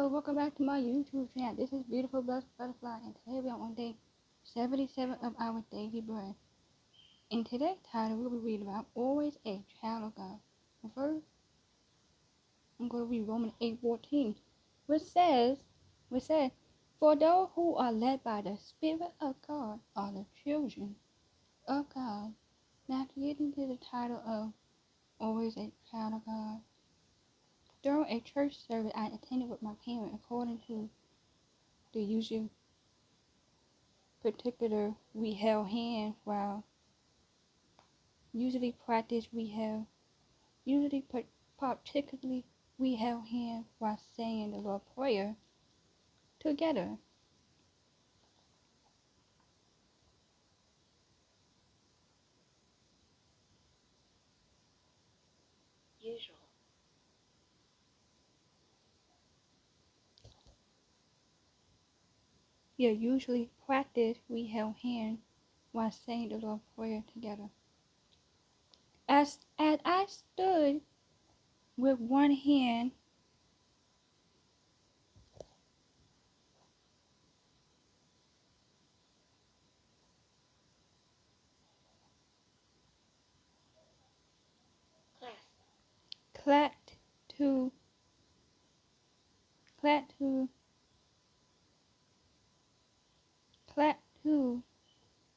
Hello, welcome back to my YouTube channel. This is Beautiful Butterfly, and today we are on day 77 of our daily bread. In today's title, we'll be reading about always a child of God. First, I'm going to read Romans 8:14, which says, "For those who are led by the Spirit of God are the children of God." Now, to get into the title of always a child of God. During a church service I attended with my parents, according to the usual particular, we held hands while particularly we held hands while saying the Lord's Prayer together. Usually practice we held hands while saying the Lord's Prayer together. As I stood with one hand clapped to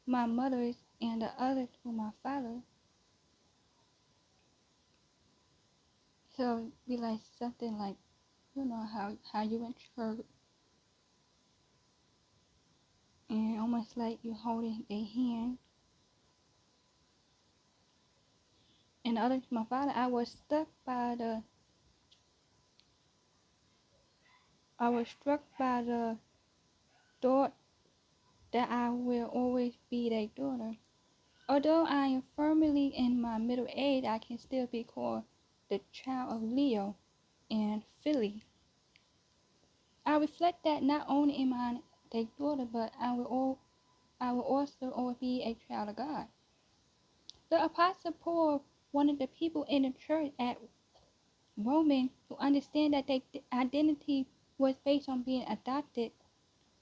my mother's and the other to my father. So be like something like, you know how you in church and almost like you holding a hand. And the other to my father, I was struck by the thought that I will always be their daughter. Although I am firmly in my middle age, I can still be called the child of Leo and Philly. I reflect that not only am I their daughter, but I will also always be a child of God. The Apostle Paul wanted the people in the church at Rome to understand that their identity was based on being adopted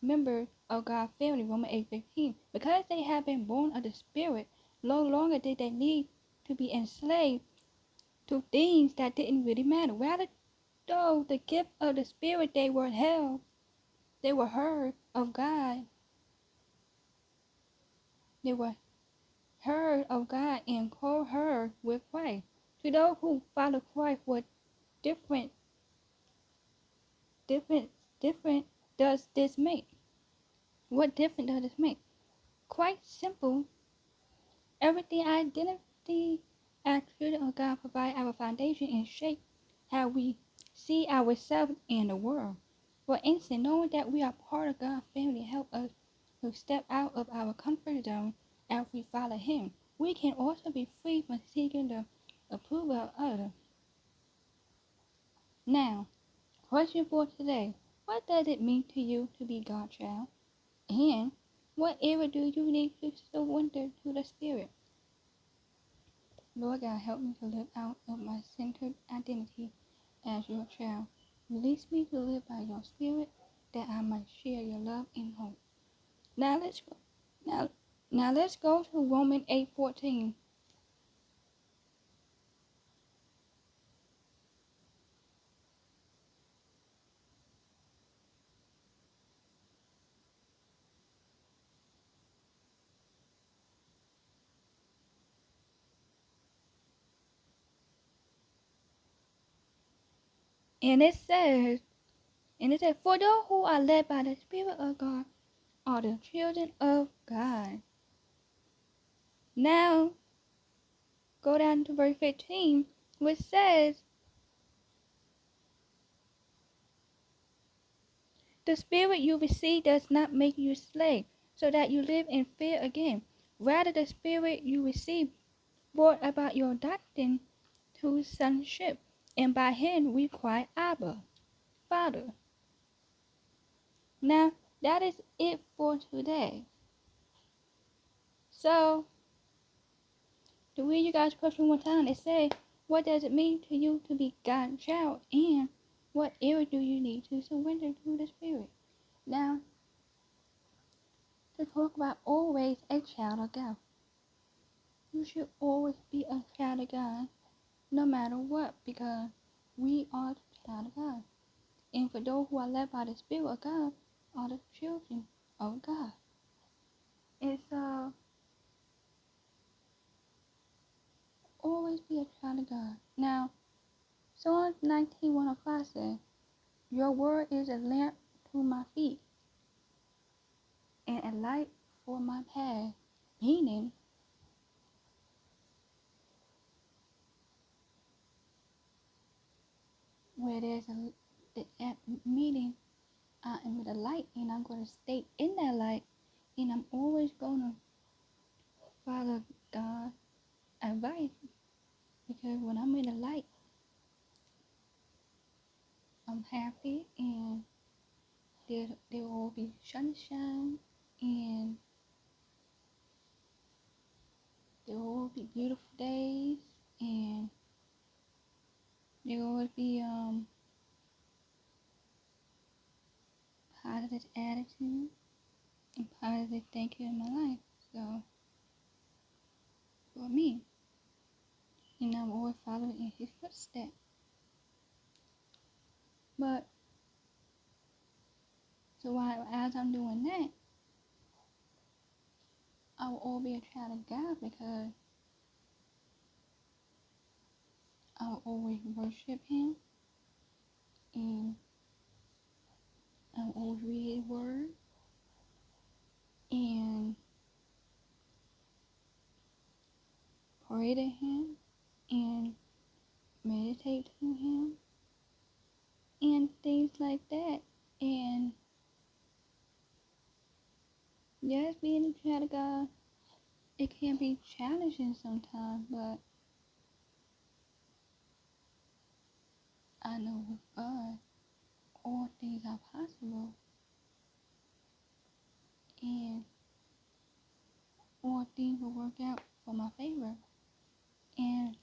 members of God's family, Romans 8:15. Because they had been born of the Spirit, no longer did they need to be enslaved to things that didn't really matter. Rather, though the gift of the Spirit they were heard of God. They were heard of God and co-heard with Christ. To those who follow Christ, what different does this make? What difference does this make? Quite simple. Everything identity as children of God provide our foundation and shape how we see ourselves and the world. For instance, knowing that we are part of God's family helps us to step out of our comfort zone as we follow Him. We can also be free from seeking the approval of others. Now, question for today. What does it mean to you to be God's child? And what area do you need to surrender to the Spirit? Lord God, help me to live out of my centered identity as your child. Release me to live by your Spirit that I might share your love and hope. Now let's go. Now let's go to Romans 8:14. And it says, for those who are led by the Spirit of God are the children of God. Now, go down to verse 15, which says, the Spirit you receive does not make you slave, so that you live in fear again. Rather, the Spirit you receive brought about your adoption to sonship, and by Him we cry, Abba, Father. Now, that is it for today. So, to read you guys' question one time, it says, what does it mean to you to be God's child? And What area do you need to surrender to the Spirit? Now, to talk about always a child of God. You should always be a child of God, no matter what, because we are the child of God. And for those who are led by the Spirit of God, are the children of God. And so, always be a child of God. Now, Psalm 19:105 says, Your word is a lamp to my feet and a light for my path. Meaning, where there's meaning, I am the light and I'm going to stay in that light and I'm always going to follow God's advice because when I'm in the light, I'm happy and there will be sunshine and there will be beautiful days and there will be positive attitude and positive thinking in my life. So for me, and I'm always following in his footsteps. But so as I'm doing that, I will always be a child of God because I will always worship him and I will always read his word and pray to him and meditate to him and things like that. And yes, being a child of God, it can be challenging sometimes, but I know with God, all things are possible and all things will work out for my favor. And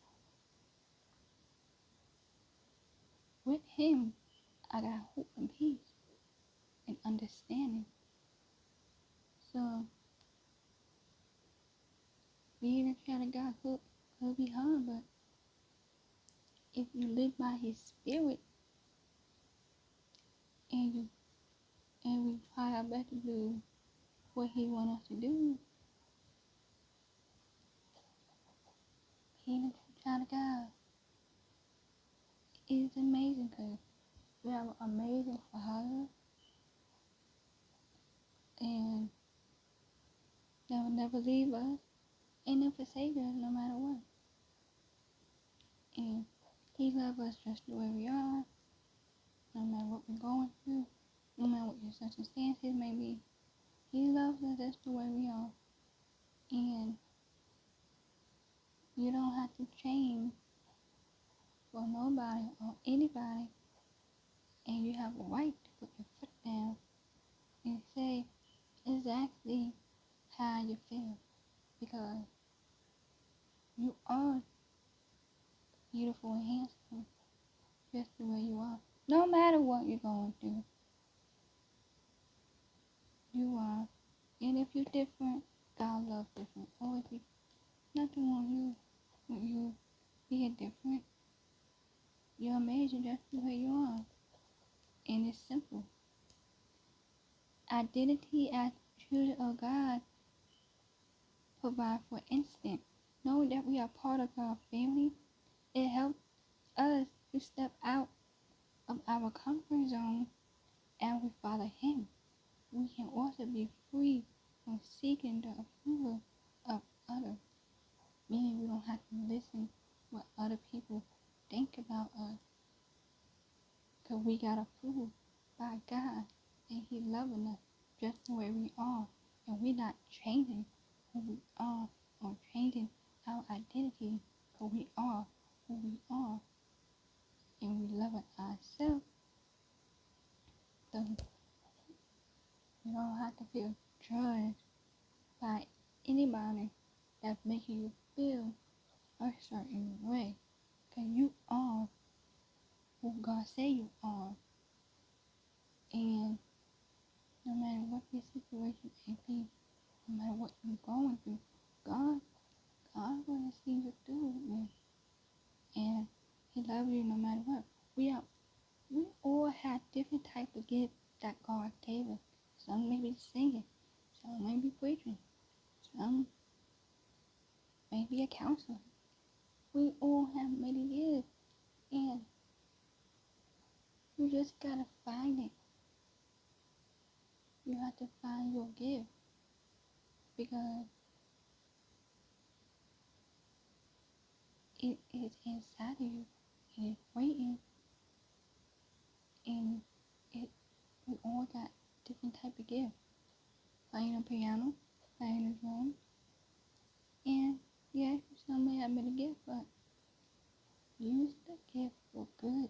with him, I got hope and peace and understanding. So being a child of God could be hard, but if you live by his spirit and we try our best to do what he wants us to do, being a child of God is amazing because we have an amazing Father and that will never leave us and never forsake us no matter what. And he loves us just the way we are, no matter what we're going through, no matter what your circumstances may be. He loves us just the way we are. And you don't have to change for nobody or anybody. And you have a right to put your foot down and say exactly how you feel. Because you are beautiful and handsome just the way you are. No matter what you're going through, you are. And if you're different, God loves different. Always be nothing wrong with you being different. You're amazing just the way you are. And it's simple. Identity as children of God provide for instance. Knowing that we are part of God's family, it helps us to step out of our comfort zone and we follow him. We can also be free from seeking the approval of others, meaning we don't have to listen what other people think about us, because we got approved by God and he loving us just the way we are, and we're not changing who we are or changing our identity, because we are who we are and we love ourselves. So you don't have to feel judged by anybody that's making you feel a certain way. Because you are who God say you are. And no matter what your situation may be, no matter what you're going through, God wanna see you through it. And He loves you no matter what. We all have different type of gifts that God gave us. Some may be singing, some may be preaching, some may be a counselor. We all have many gifts, and you just gotta find it. You have to find your gift, because it is inside of you. It is waiting, and we all got different type of gifts. Playing a piano, playing a drum, and yeah, some may have many gifts, but use the gift for good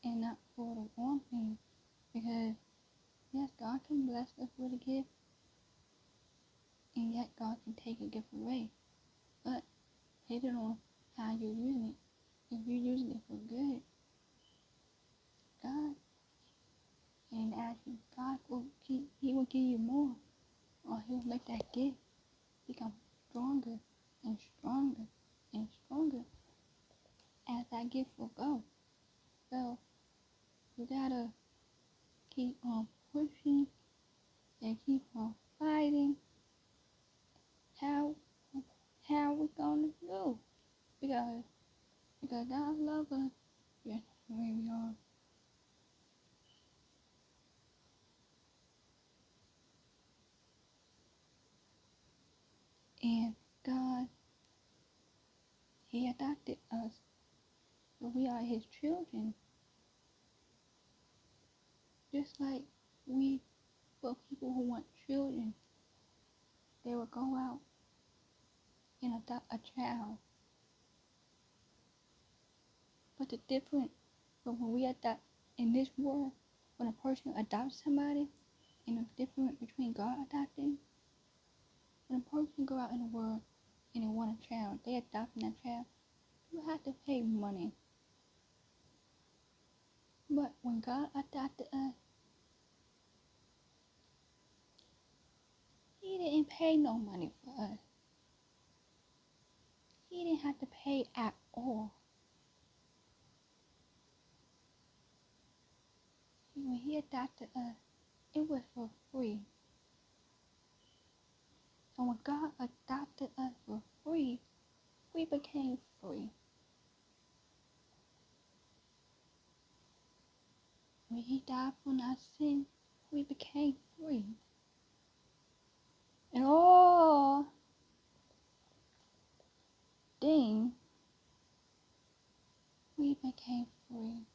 and not for the wrong thing. Because yes, God can bless us with a gift, and yet God can take a gift away. But depending on how you're using it, if you're using it for good, God, and actually God He will give you more, or He'll make that gift become stronger and stronger and stronger as that gift will go. So you gotta keep on pushing and keep on fighting. How we gonna do? Because God loves us. Yes, the way we are. And God, He adopted us. So we are His children. Just like we, for people who want children, they will go out and adopt a child. But the difference from when we adopt in this world, when a person adopts somebody, and the difference between God adopting, when a person go out in the world and they want a child, they adopting that child, you have to pay money. But when God adopted us, He didn't pay no money for us. He didn't have to pay at all. When He adopted us, it was for free. So when God adopted us for free, we became free. When He died for our sins, we became free. And all things, we became free.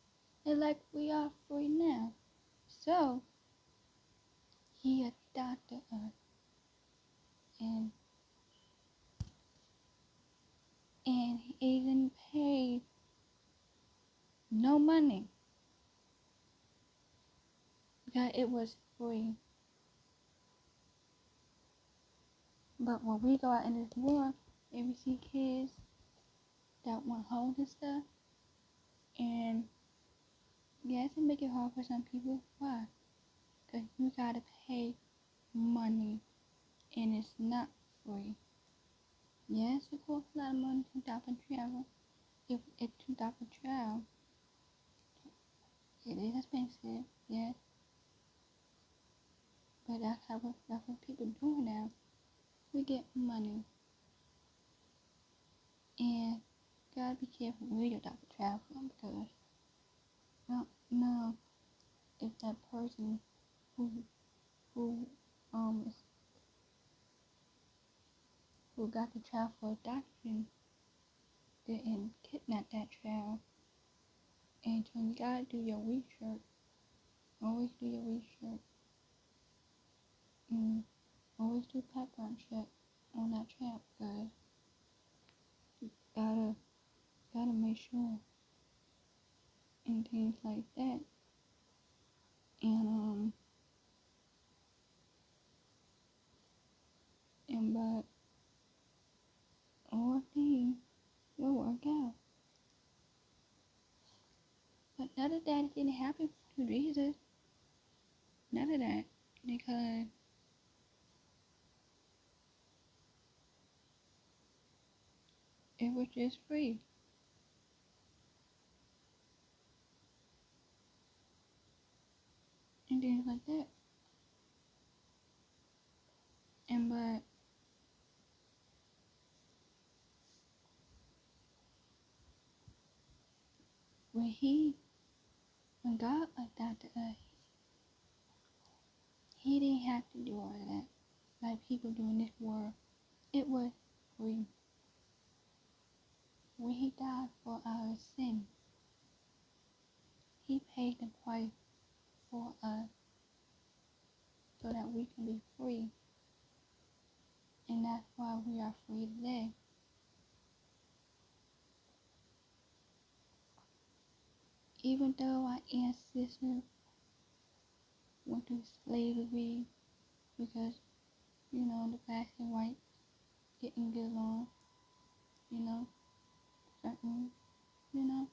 And like we are free now. So, He adopted us. And He didn't pay no money. Because it was free. But when we go out in this world and we see kids that want homes and stuff, and yes, it make it hard for some people. Why? Because you gotta pay money, and it's not free. Yes, it costs a lot of money to adopt a child. If it's to adopt a child, it is expensive, yes. But that's what people do now. We get money, and gotta be careful where you adopt a child from, because you don't know if that person who who got the child for adoption didn't kidnap that child. And so you gotta do your research. Always do your research. And always do background check on that child, because you gotta make sure and things like that. But all things will work out. But none of that didn't happen to Jesus. None of that. Because it was just free. And things like that. And but when God adopted us, he didn't have to do all of that like people do in this world. It was free. When he died for our sin, he paid the price for us so that we can be free. And that's why we are free today. Even though our ancestors went through slavery because, the black and white didn't get along, certain, you know,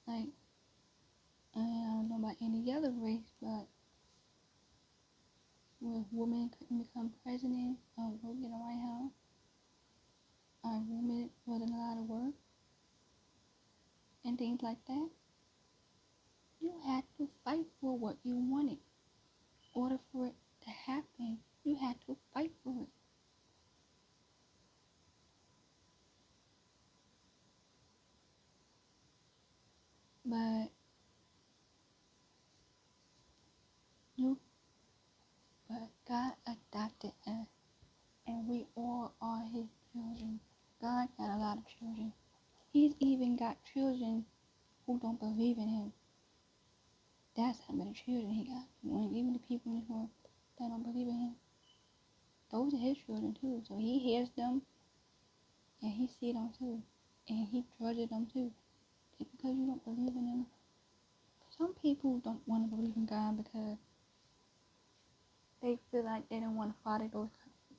like, I don't know about any other race, but when women couldn't become president or work in the White House, women wasn't allowed to work, and things like that, you had to fight for what you wanted. In order for it to happen, you had to fight for it. But God adopted us, and we all are his children. God got a lot of children. He's even got children who don't believe in him. That's how many children he got. Even the people in this world that don't believe in him, those are his children too. So he hears them, and he sees them too, and he judges them too. Just because you don't believe in him. Some people don't want to believe in God because they feel like they don't want to follow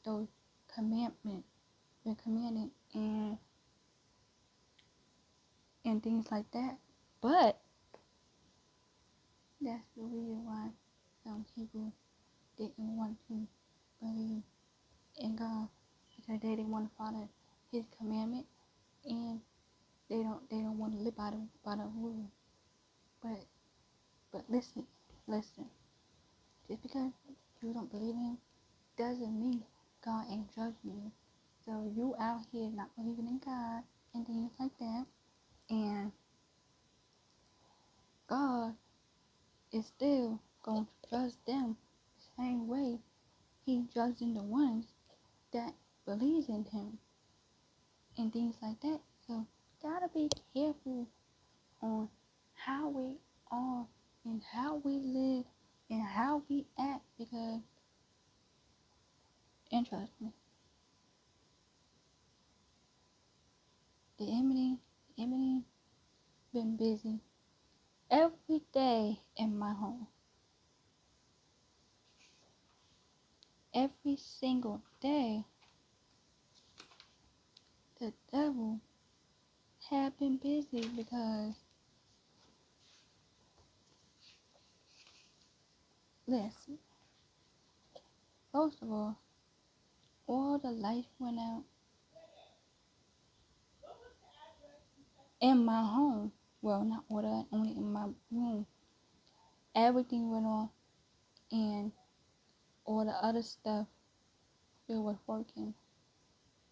those commandments, the commandment, and things like that. But that's the reason why some people didn't want to believe in God, because they didn't want to follow his commandment, and they don't want to live by the rule. But listen, just because you don't believe in him doesn't mean God ain't judging you. So you out here not believing in God and things like that, and God is still going to judge them the same way he judging the ones that believes in him and things like that. So gotta be careful on how we are and how we live and how we act, because, and trust me, the enemy been busy every day in my home. Every single day, the devil have been busy because, listen, first of all the lights went out in my home. Well, not all that, only in my room. Everything went off, and all the other stuff still was working.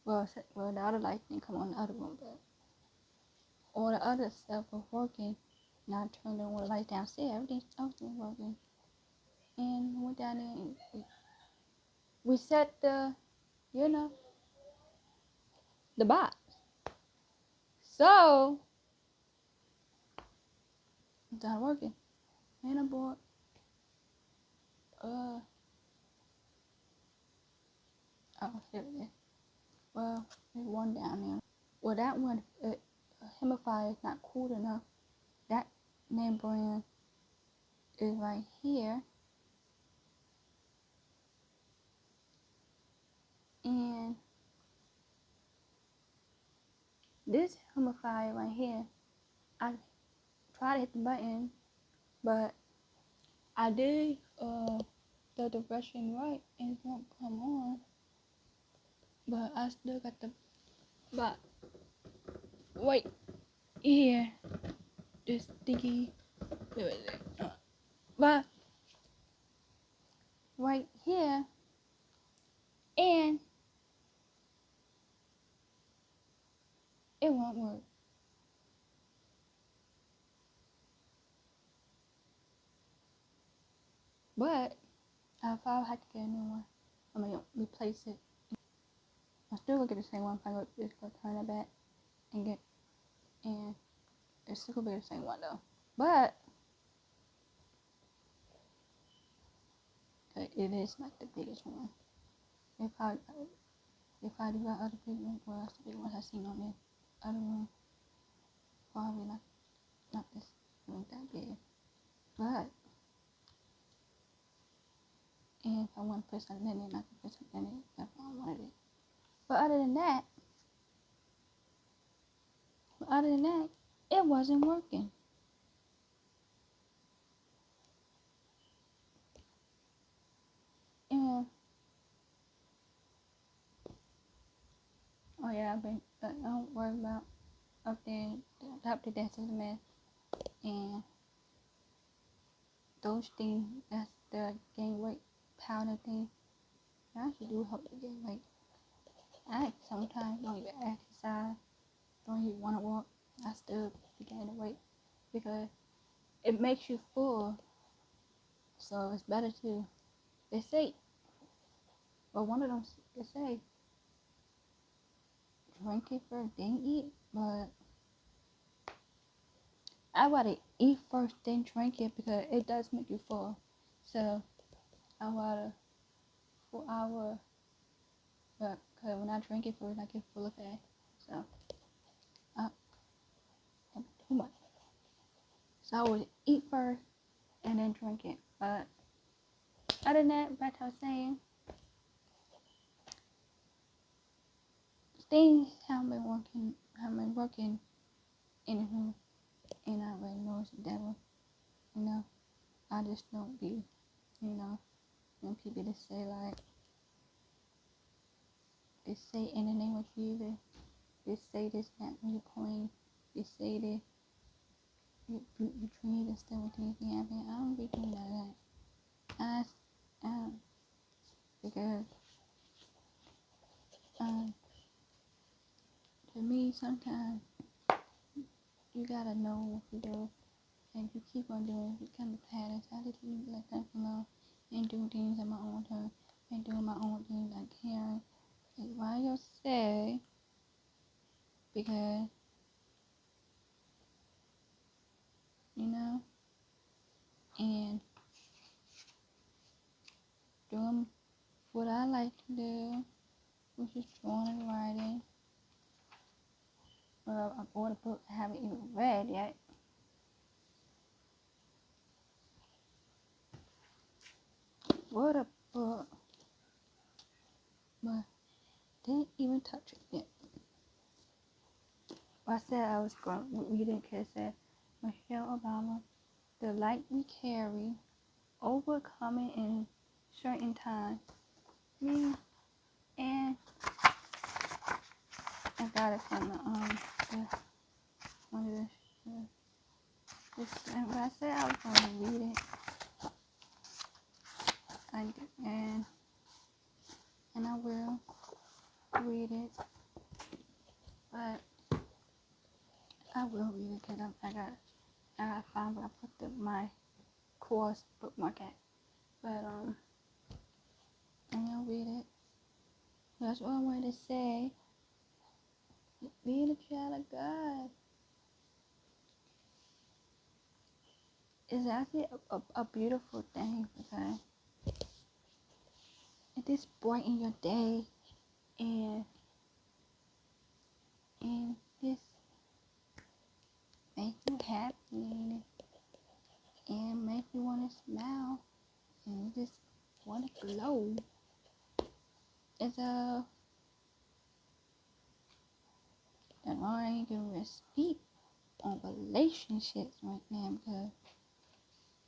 Well, the other lights didn't come on in the other room, but all the other stuff was working. And I turned on all the lights downstairs. Everything else was working. And went down there and we set the box. So it started working. And I bought here it is. Well, there's one down there. Well, that one, Hemifier is not cool enough. That name brand is right here. And This humidifier right here, I tried to hit the button, but I did the direction right and it won't come on. But I still got the, but wait here, this sticky, but right here, and it won't work. But if I had to get a new one, I'm gonna replace it. I'm still gonna get the same one. I'm just gonna turn it back and get, and it's still gonna be the same one though. But it is like the biggest one. If I do got other big ones, well that's the big ones I've seen on this other one. Probably not this one that big. But and if I want to put something in it, I can put something in it if I wanted it. But other than that, it wasn't working. And oh yeah, don't worry about up there, top the desk is a mess. And those things, that's the gain weight powder thing. It actually do help you gain weight. I sometimes don't even exercise, don't even want to walk. I still be gaining weight because it makes you full. So it's better to, they say, well, one of them, they say, drink it first, then eat. But I rather eat first, then drink it because it does make you full. So I rather 4 hour, but cause when I drink it first, I get full of fat. So too much. So I would eat first and then drink it. But other than that, back to what I was saying, things haven't been working anywho, and I already know it's the devil. You know, I just don't be, you know, when people just say like, they say in the name of Jesus, they say this, that when you're praying, they say this, you dream and stuff, things can happen. I don't be doing that. Because to me sometimes you gotta know what you do, and you keep on doing it, become a pattern. So I just need to let that alone and do things at my own time and doing my own things like caring. Like why you say, because you know, and doing what I like to do, which is drawing and writing. Well, I bought a book I haven't even read yet. Bought a book, but didn't even touch it yet. I said I was going to read it because it said Michelle Obama, the light we carry, overcoming in certain times. Me and I got it from one of this. And when I said I was going to read it, I did, and I will read it, but I will read it because I got find where I put my course bookmark at. But I'll read it. That's all I wanted to say. Being a child of God is actually a beautiful thing because it just brightens your day and just make you happy and make you want to smile and just want to glow. It's And I ain't gonna speak on relationships right now because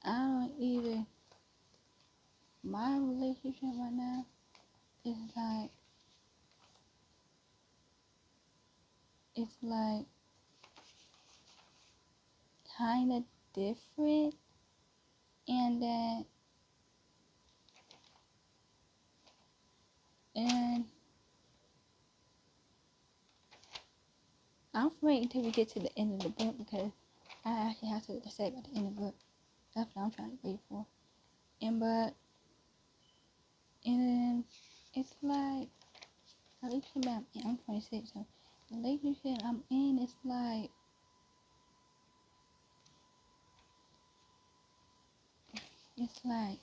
I don't even, my relationship right now is like, it's like kind of different, and that, and I'm waiting until we get to the end of the book because I actually have to say about the end of the book. That's what I'm trying to wait for. And it's like, the relationship I'm in, I'm 26, so the relationship I'm in is like, it's like,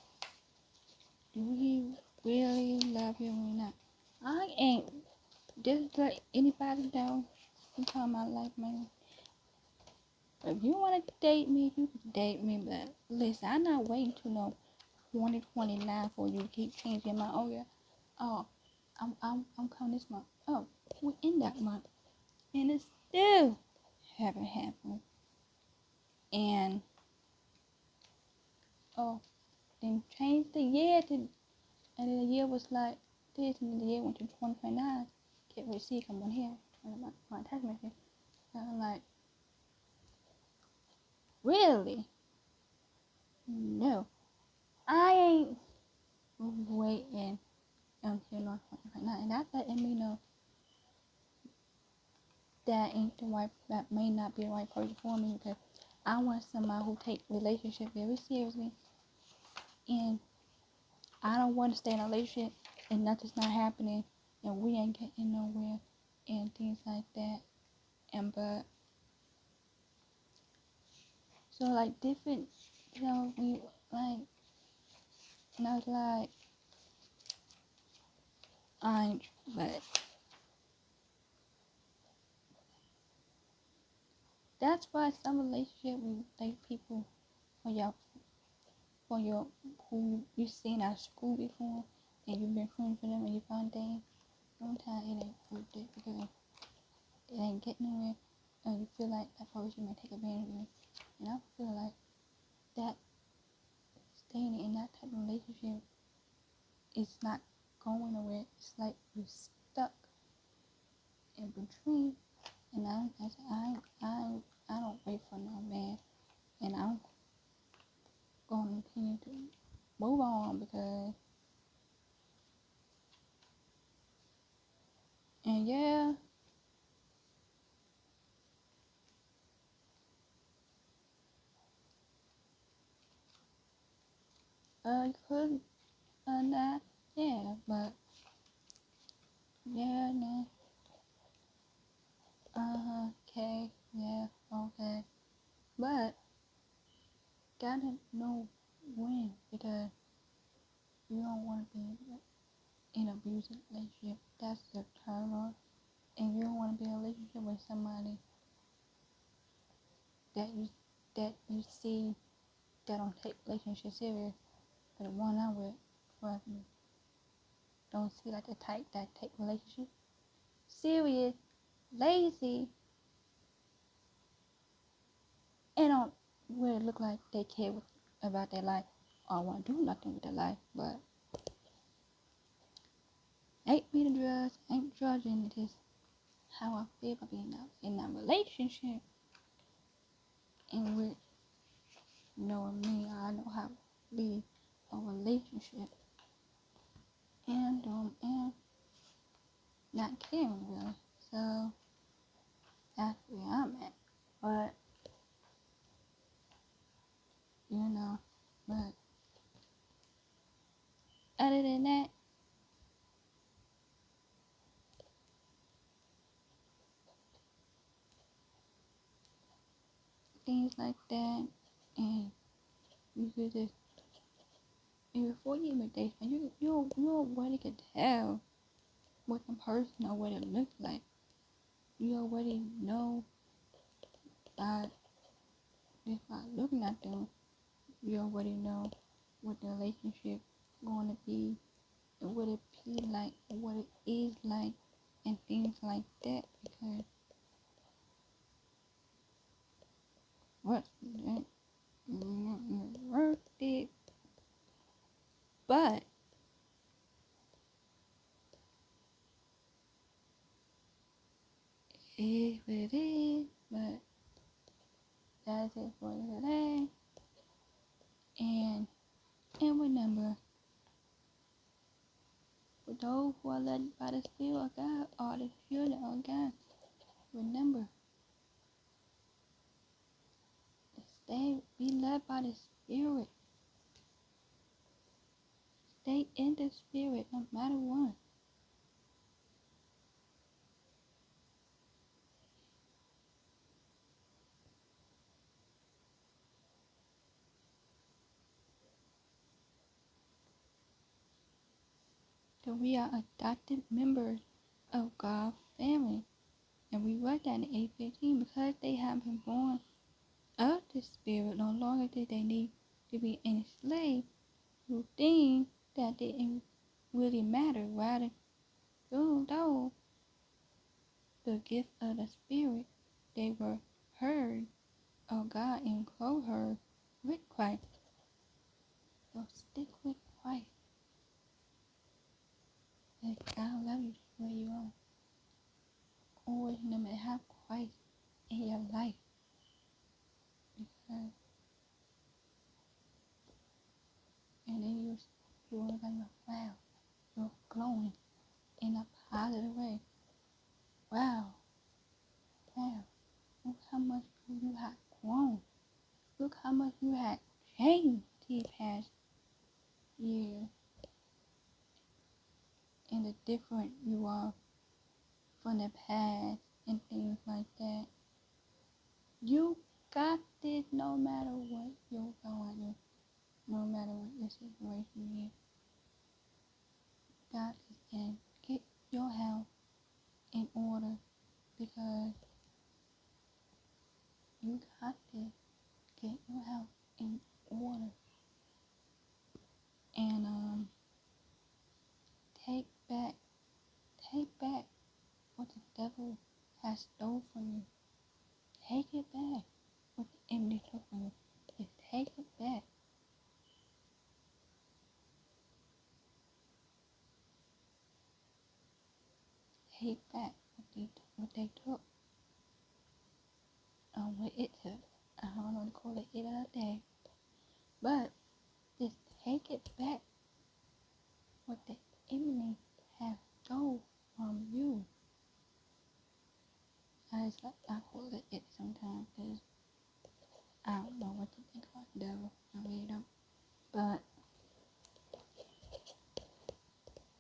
do we really love you or not? I ain't, just let anybody know sometime my life, man. If you want to date me, you can date me, but listen, I'm not waiting to no 2029 for you to keep changing my, oh yeah, oh, I'm coming this month. Oh, we in that month. And it still haven't happened. And, oh, then change the year to, and then the year was like this, and then the year went to 2029. Can't really see, come on here, my text message. And I'm like, really? No. I ain't waiting until North 2029. And that's letting me know that ain't the right, that may not be the right person for me, because I want somebody who take relationship very seriously, and I don't want to stay in a relationship and nothing's not happening and we ain't getting nowhere and things like that. And but so like different, we like, not like I ain't, but that's why some relationship we like people for your who you seen at school before and you've been friends with them and you found them. Sometimes it ain't worth it because it ain't getting nowhere, and you feel like that person may take advantage of you. And I feel like that staying in that type of relationship is not going nowhere. It's like you're stuck in between. And I don't wait for no man, and I'm gonna continue to move on because, and yeah, you could that, yeah, but yeah, no, okay, yeah, okay, but gotta know when, because you don't want to be in an abusive relationship. That's the turn on, and you don't want to be in a relationship with somebody that you see that don't take relationships serious. But the one I'm with, trust me, don't see like the type that take relationship serious, lazy, and don't really look like they care about their life or want to do nothing with their life. But ain't me the drugs, ain't judging. It is how I feel about being in a relationship in which, knowing me, I know how to be a relationship and not caring really. So that's where I'm at. But but other than that, things like that, and you could just, and before you even date, you already could tell what the person or what it looks like. You already know by just by looking at them. You already know what the relationship going to be and what it be like, what it is like, and things like that. Because What's that? Worth it. But it is what it is. But that's it for today. And remember, for those who are led by the Spirit of God or the Spirit of God, remember, be led by the Spirit. Stay in the Spirit no matter what. So we are adopted members of God's family. And we read that in 8:15, because they have been born of the Spirit, no longer do they need to be enslaved to things that didn't really matter. Rather, though the gift of the Spirit, they were heard of God and clothed her with Christ. So stick with Christ. Let God love you where you are. Always remember to have Christ in your life. Because, and then you are like, wow, you're glowing in a positive way. Wow, look how much you have grown. Look how much you have changed these past years. And the different you are from the past and things like that. You got this no matter what you're going through. No matter what your situation is. God is in. Get your health in order, because you got this. Get your health in order. And take back what the devil has stole from you. Take it back. What the enemy took from you. Just take it back. Take back what they took. What it took. I don't know what to call it either day. But just take it back. What the enemy has stole from you. I call it sometimes, because I don't know what to think about the devil. I really don't. But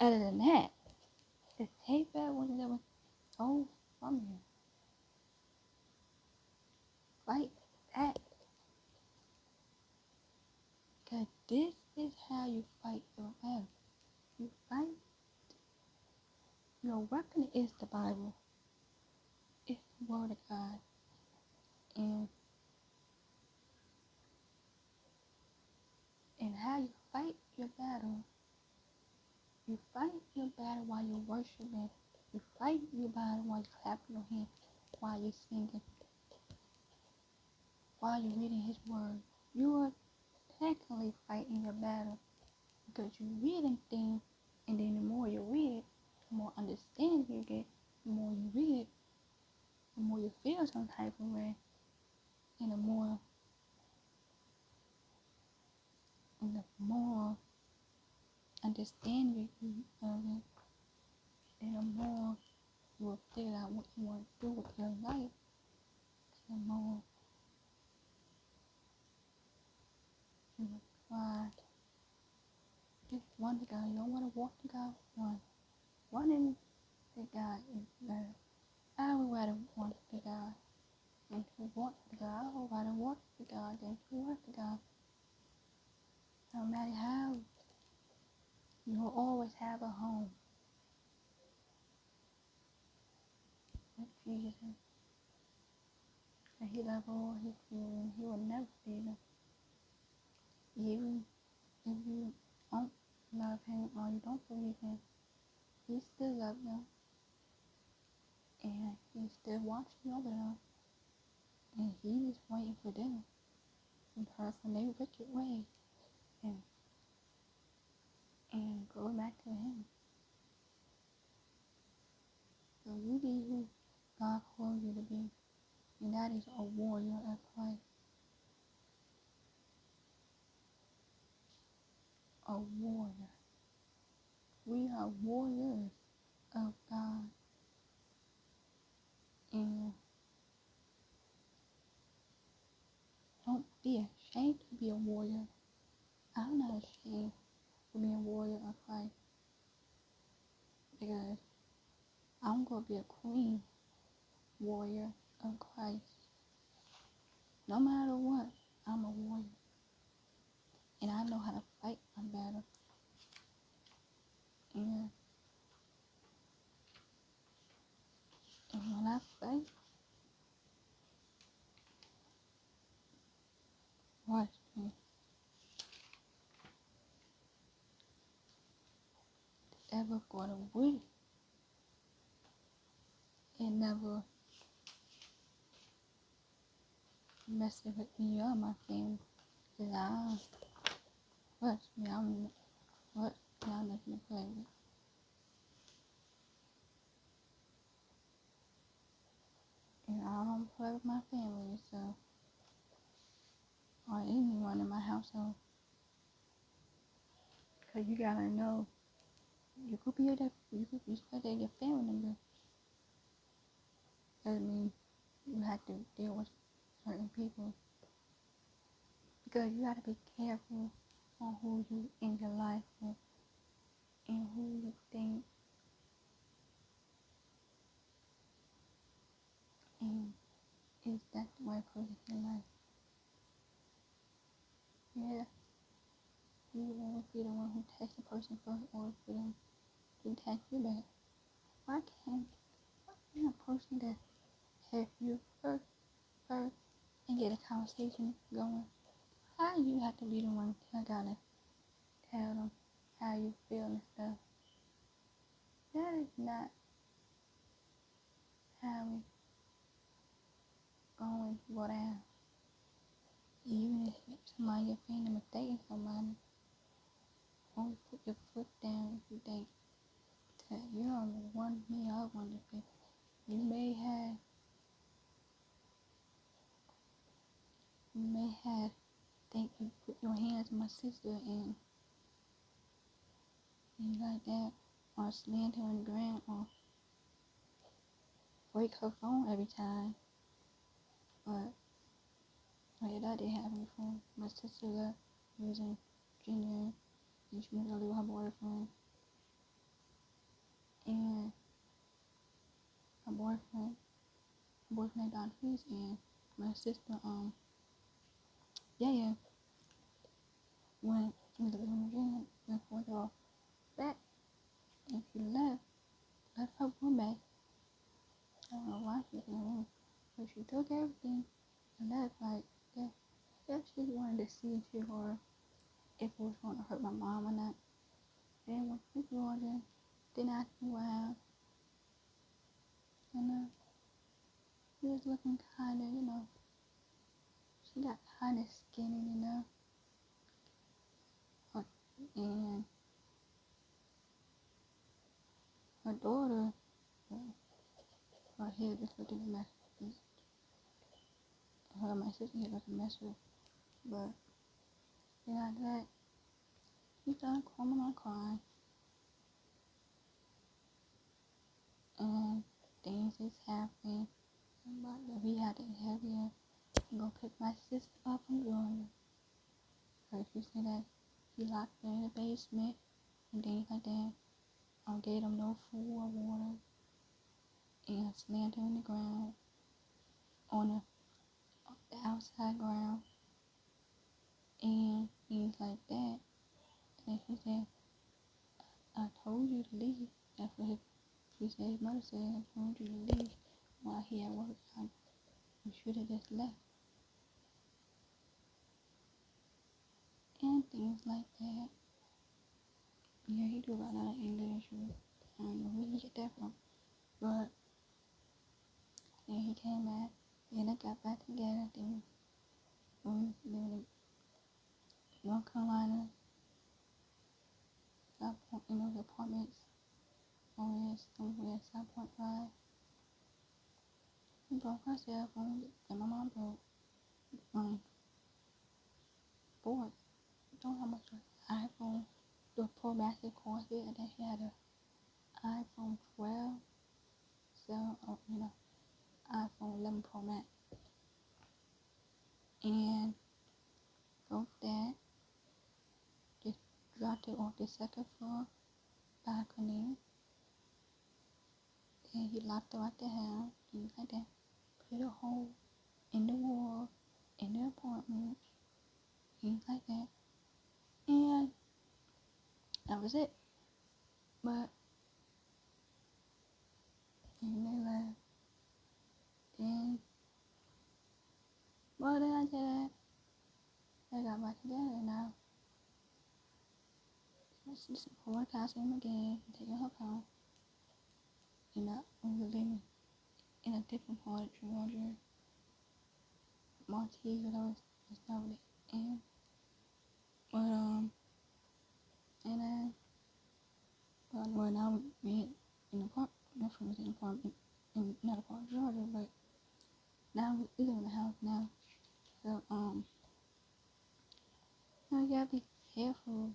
other than that, just take back what the devil stole from you. Fight back. Because this is how you fight your battle. You fight. Your weapon is the Bible. It's the Word of God. And how you fight your battle. You fight your battle while you're worshiping. You fight your battle while you're clapping your hands, while you're singing, while you're reading His Word. You are technically fighting your battle, because you're reading things, and then the more you read it, the more understanding you get. The more you read it, the more you feel some type of way, and the more understanding of it, and the more you will figure out what you want to do with your life, the more you will try. Just one to God. You don't want to walk to God. One in to God is better. I would rather walk to God than to walk to God. I would rather walk to God than to walk to God. No matter how, you will always have a home with Jesus. And He loves all His children. He will never leave them. Even if you don't love Him or you don't believe Him, He still loves them. And He's still watching over them. And he is waiting for them to turn from their wicked way and go back to him. So you be who God called you to be. And that is a warrior of Christ. A warrior. We are warriors of God. And don't be ashamed to be a warrior. I'm not ashamed to be a warrior of Christ. Because I'm going to be a queen warrior of Christ. No matter what, I'm a warrior. And I know how to fight my battle. And when I fight, watch me. The devil going to win. And never messing with me or my family. Because watch me, I'm nothing to play with. And I don't play with my family, so, or anyone in my household. Because you gotta know, you could be your family member. Doesn't mean you have to deal with certain people. Because you gotta be careful on who you in your life with and who you think and is that the right person in your life. Yeah, you won't be the one who text the person first or for them to text you back. Why can't a person that text you first and get a conversation going? How you have to be the one that gotta tell them how you feel and stuff? That is not how it's going to go down. Even if somebody, your family, mistaken somebody, always put your foot down if you think that you're on the one me I want to be. You may have think you put your hands on my sister and things like that, or slam her on the ground, or break her phone every time. But yeah, that did happen before. My sister was in junior and she went to live with her boyfriend. And her boyfriend died his, and my sister, yeah, went to live in Virginia, went for the back, and she left her roommate. I don't know why she didn't, but she took everything and left like that. Yeah, she wanted to see if it was going to hurt my mom or not. Then when she brought it, then asked me why, and she was looking kind of, she got kind of skinny, and her daughter, her hair just looked a mess. Her and my sister hair looked a mess with, but then after that, she started crying, and things is happening. But we had to have here and go pick my sister up from Georgia. So she said that he locked her in the basement and things like that. I gave him no food or water and slammed her in the ground on the outside ground and things like that. And she said, I told you to leave. That's what she said. His mother said, I told you to leave while he at work. You should have just left. And things like that. Yeah, he do a lot of anger issues. I don't know where he get that from. But then he came back Then I got back together. Then we lived in North Carolina. South Point, the apartments over somewhere South Point Drive. We broke ourselves and my mom broke. Bored. Don't know how much iPhone. The Pro Massive Corsair, and then she had a iPhone 12. So, iPhone 11 Pro Max. And broke that. Just dropped it off the second floor balcony. Then he locked her out the house. Things like that. Put a hole in the wall in the apartment. Things like that. And that was it. But and they left. Then well then I said they got back together now. She's forecasting him again, taking her home. We were living in a different part of Georgia. Montefiore, that's not what it is. But now we in the park. That's when we in the park in another part of Georgia, but now we live in the house now. So you gotta be careful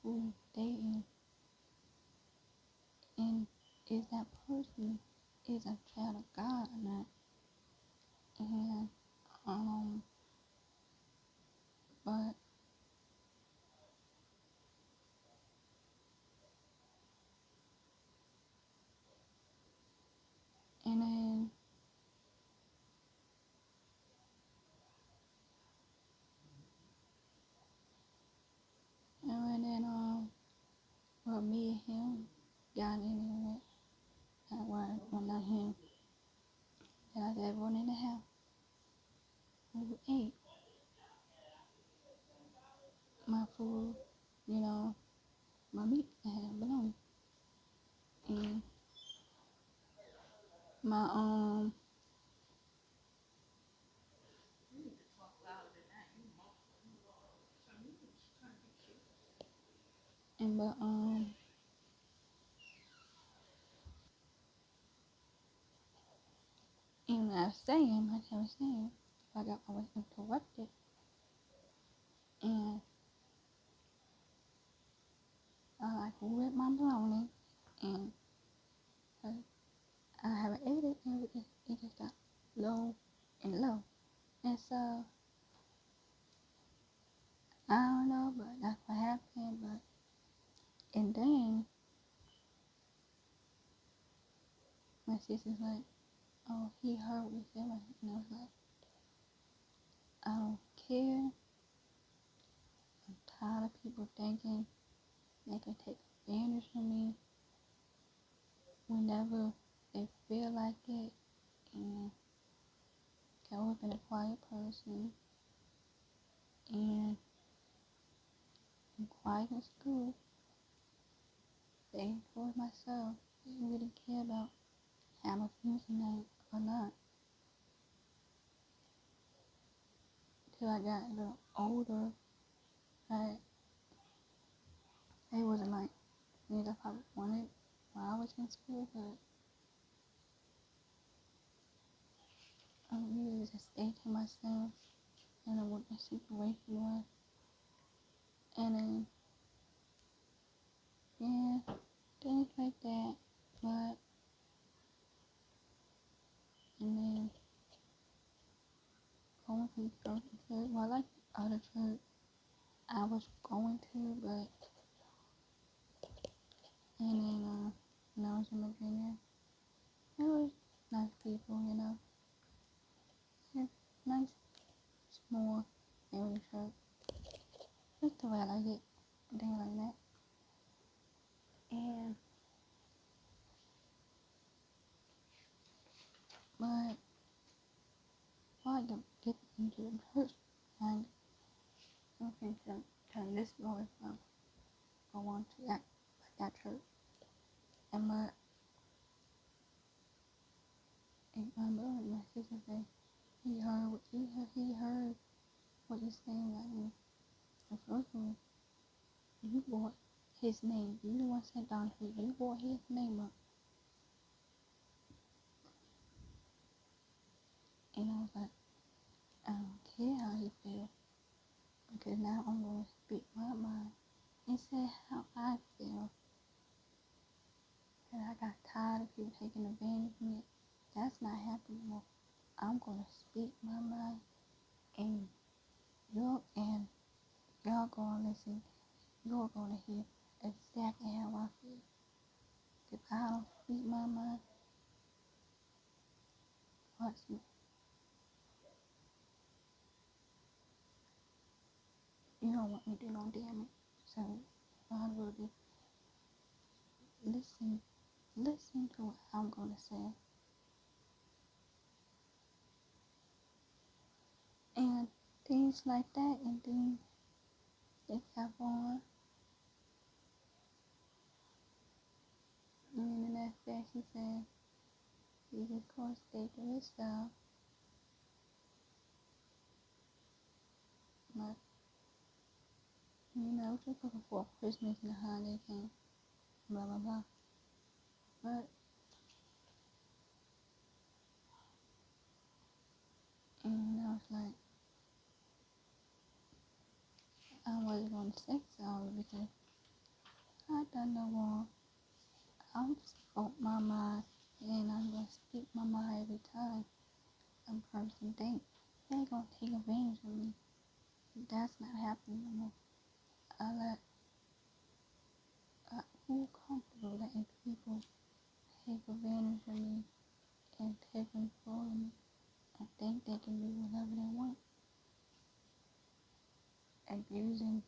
who dating, and is that person is a child of God or not? And but and then well, me and him got into it. Well, not him. And I said, everyone in the house. We ate my food, my meat that had bologna. And my and but and I was saying, I got always interrupted, and I like whip my bologna, and I haven't ate it, and it just got low and low, and so I don't know, but that's what happened. But and then my sister's like, oh, he heard what we said, and I was like, I don't care. I'm tired of people thinking they can take advantage of me whenever they feel like it. And I've always been a quiet person, and I'm quiet in school. Staying towards myself. Didn't really care about how my friends tonight or not. Till I got a little older, like it wasn't like things I probably wanted while I was in school, but I really just stayed to myself and what the situation was. And then yeah, things like that. But and then going from church to church. Well, I like the other church I was going to, but and then when I was in Virginia, it was nice people, It's nice, small family church. That's the way I like it. Things like that. And but I like to get into the church and something to turn this boy from go on to that church. And my brother and my sister his name. You the one sent down here. You brought his name up. And I was like, I don't care how you feel. Because now I'm going to speak my mind and say how I feel. And I got tired of people taking advantage of me. That's not happening anymore. I'm going to speak my mind. And y'all going to listen. You're going to hear exactly how I feel. If I don't speak my mind, watch me. You don't want me to do no damage. So, I will be listen to what I'm going to say. And things like that, and then they kept on. And then the next day she said, he was going to stay to himself. But, just looking for Christmas and the holiday came. Blah, blah, blah. But, and I was like, I wasn't going to say sorry because I done no wrong. I'm spoke my mind, and I'm going to speak my mind every time a person thinks they're going to take advantage of me. That's not happening no more. I feel comfortable letting people take advantage of me and take control of me and think they can do whatever they want. Abusing,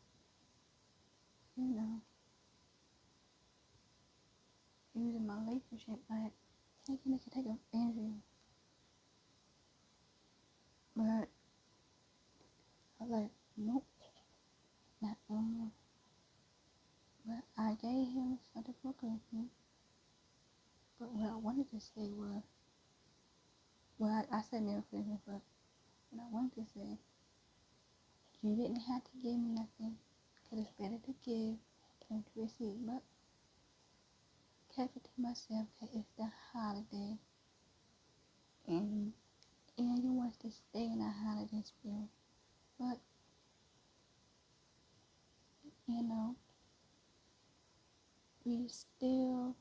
using my relationship like thinking they can take advantage of me. But I was like, nope, not no more. But I gave him something for Christmas. But what I wanted to say was, I said Merry Christmas, but what I wanted to say, you didn't have to give me nothing, because it's better to give than to receive. But kept it to myself, because it's the holiday, and you want to stay in a holiday spirit. But, we still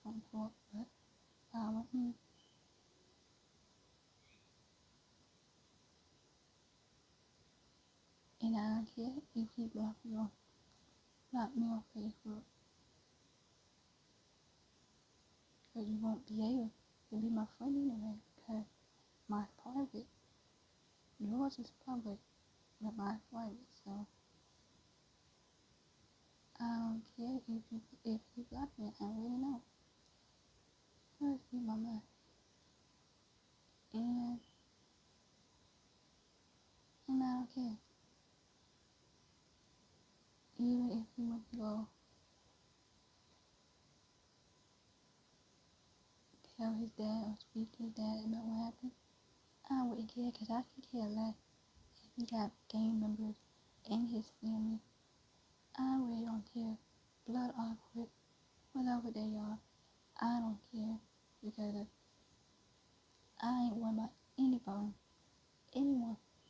don't talk, but with me. And I don't care if he block me on Facebook, because you won't be able to be my friend anyway, because my private, yours is public, but my private, so I don't care if you block me, I really know. First be my mind. And I don't care. Even if he went to go tell his dad or speak to his dad about what happened, I wouldn't care, because I could care less if he got gang members in his family. I really don't care. Blood awkward, whatever they are, I don't care, because I ain't worried about anyone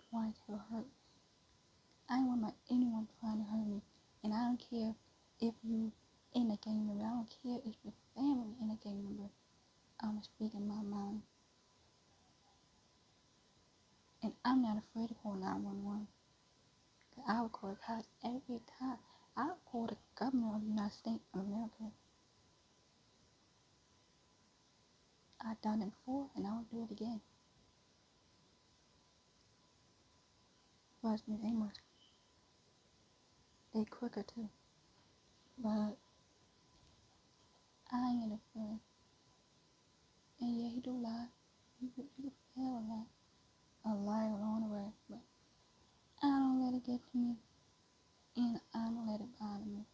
trying to hurt me. I ain't worried about anyone trying to hurt me. And I don't care if you in a gang member. I don't care if your family in a gang member. I'm speaking my mind. And I'm not afraid to call 911. Because I would call the cops every time. I would call the government of the United States of America. I've done it before, and I will do it again. Trust me, they quicker too. But I ain't afraid. And yeah, he do lie. He do hell a lie along the way. But I don't let it get to me. And I don't let it bother me.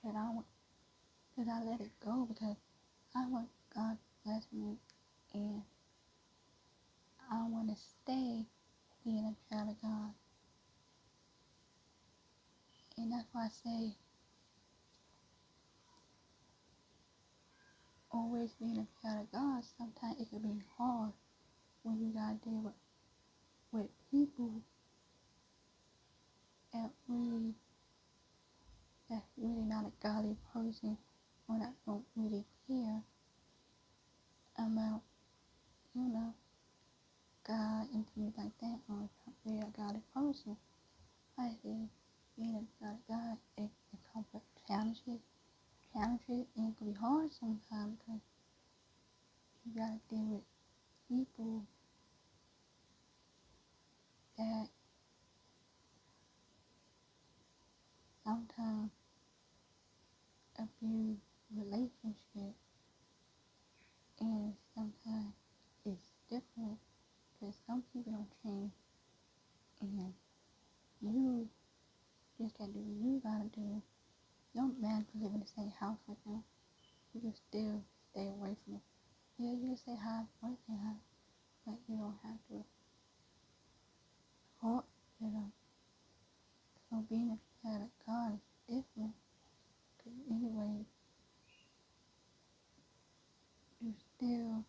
Because I let it go because I want God to bless me. And I want to stay being a child of God. And that's why I say always being a child of God, sometimes it can be hard when you gotta deal with people that that's really not a godly person or that don't really care about, God and things like that, or not really a godly person. I say being a child of God, it comes with challenges. Challenges and it can be hard sometimes because you gotta deal with people that sometimes abuse relationships, and sometimes it's different because some people don't change, and you just gotta do what you gotta do. You don't man to live in the same house with them. You can still stay away from them. Yeah, you can say hi, or say hi, but you don't have to talk to them. So being a child of God is different. Because anyway, you still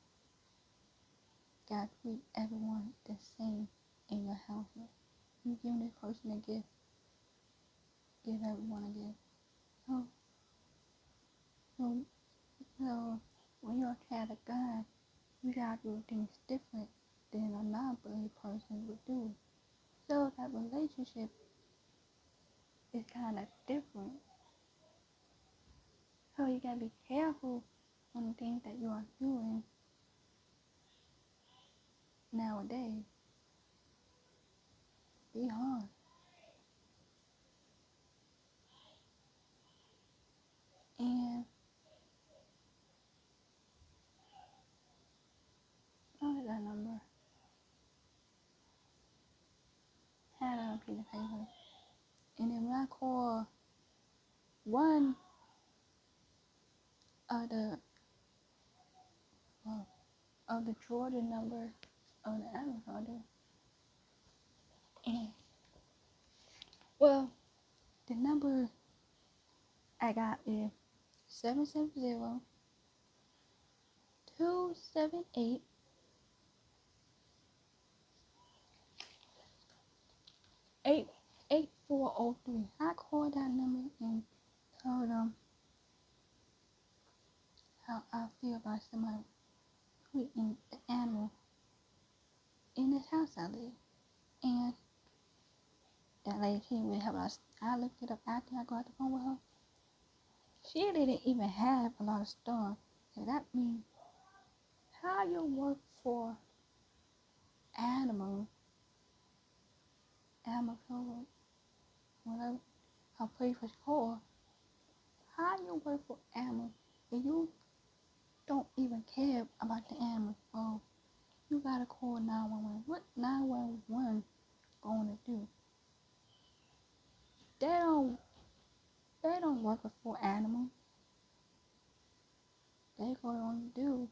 gotta treat everyone the same in your household. You give this person a gift, give everyone a gift. So, so, so when you're a child of God, you gotta do things different than a non-believing person would do. So that relationship is kind of different. So you gotta be careful on the things that you are doing nowadays. Be hard. And what is that number? Had it on a piece of paper. And then when I call one of the Georgia number on the Amazon, and well, the number I got is 770-278-8403. I called that number and told them how I feel about somebody treating the animal in this house I live. And that lady, she didn't really help us. I looked it up after I got the phone with her. She didn't even have a lot of stuff. So that means how you work for animal control, whatever, her place was called. How you work for animals and you don't even care about the animals? Oh, you gotta call 911. What 911 gonna do? They don't. They don't work for animals. They gonna do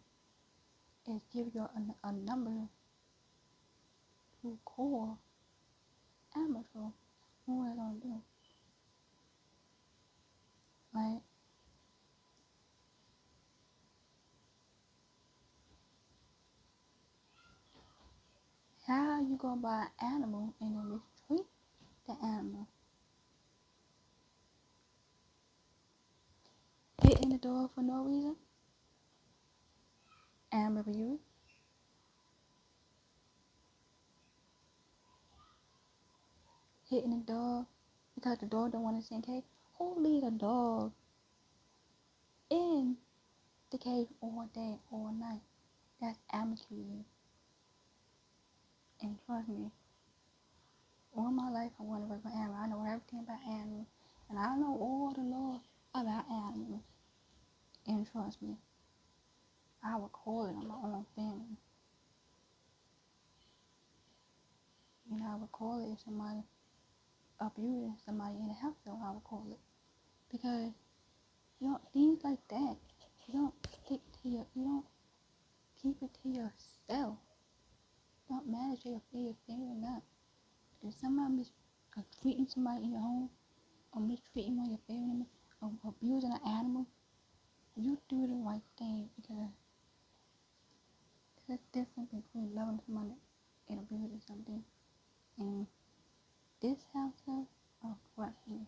is give you a number to call animal control. What they gonna do? Like, how you gonna buy an animal and then mistreat the animal? Hitting the door for no reason? Animal abuse? Hitting the dog because the dog don't want to stay in the cage? Who leave a dog in the cage all day, all night? That's animal abuse. And trust me, all my life I want to work with animals. I know everything about animals. And I know all the laws about animals. And trust me, I would call it on my own family. I would call it if somebody abusing somebody in the household. I would call it. Because things like that, you don't stick to you don't keep it to yourself. Don't matter if you're finger or not. If somebody treating somebody in your home, or mistreating one of your family members or abusing an animal, you do the right thing because there's a difference between loving someone and abusing something. And this household, oh, trust me.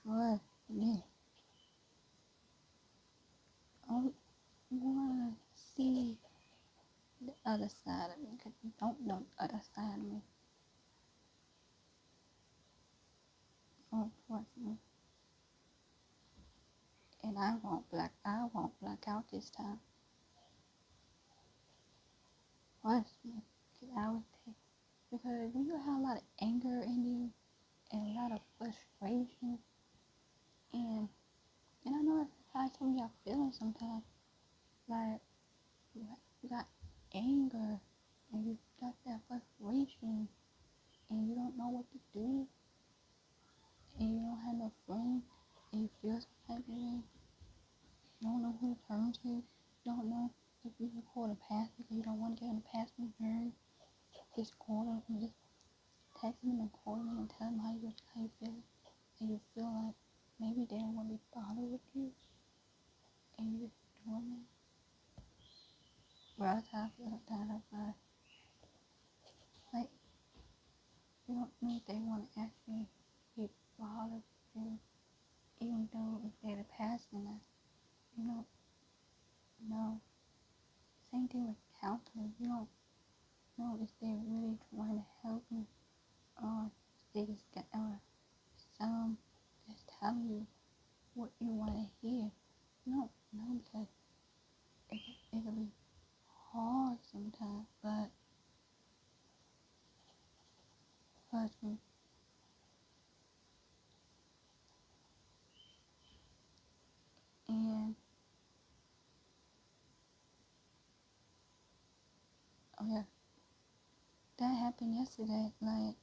Trust me. I want to see the other side of me because you don't know the other side of me. Oh, trust me. And I won't black out this time. Trust me. Because I would take, because when you have a lot of anger in you and a lot of frustration and I know it's how some of y'all feeling sometimes. Like you got anger and you got that frustration and you don't know what to do and you don't have no friends and you feel some type of way. You don't know who to turn to. You don't know if you can call the pastor because you don't want to get on the pastor's nerve. Just call them and just text them and call them and tell them how you feel. And you feel like maybe they don't want to be bothered with you and you just doing it. Well, that's how I feel sometimes. Like, you don't know if they want to actually be bothered with you, even though if they're the pastor, you don't know. Same thing with counselors. You don't know if they're really trying to help you or if they just got some just telling you what you want to hear. You don't know because it can be hard sometimes, but trust me. And oh yeah, that happened yesterday. Like,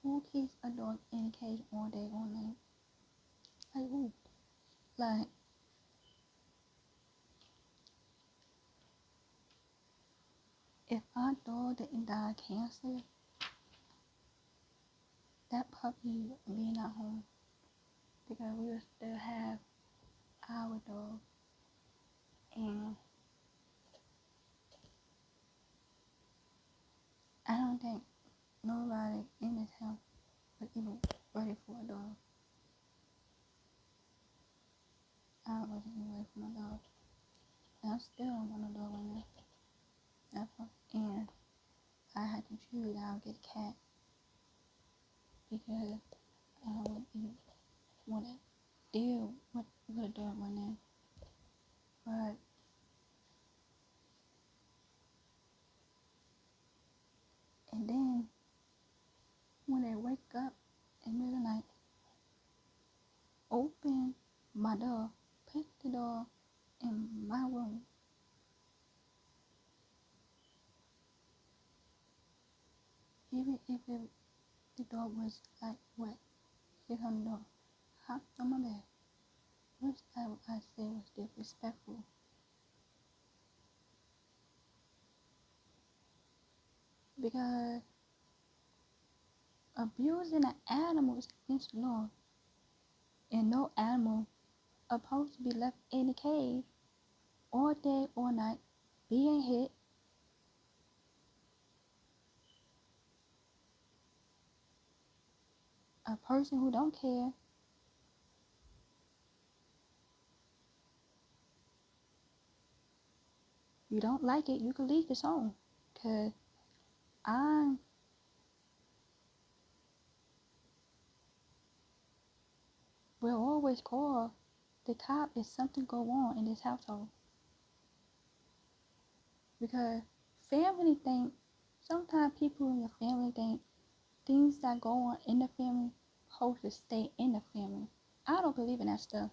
who keeps a dog in a cage all day, all night? Like who? Like, if our dog didn't die of cancer, that puppy would be in our home because we would still have our dog. And I don't think nobody in this house was even ready for a dog. I wasn't even ready for my dog. And I still don't want a dog right now. And I had to choose. I'll get a cat because I wouldn't even want to deal with a dog right now. But and then when they wake up in the middle of the night, open my door, pick the door in my room. Even if the door was like wet, hit on the door, hop on my bed, which I would say was disrespectful. Because abusing an animal is against the law, and no animal are supposed to be left in a cage all day, all night, being hit. A person who don't care, you don't like it, you can leave this home. Cause I will always call the cop if something go on in this household. Because family think, sometimes people in your family think things that go on in the family supposed to stay in the family. I don't believe in that stuff.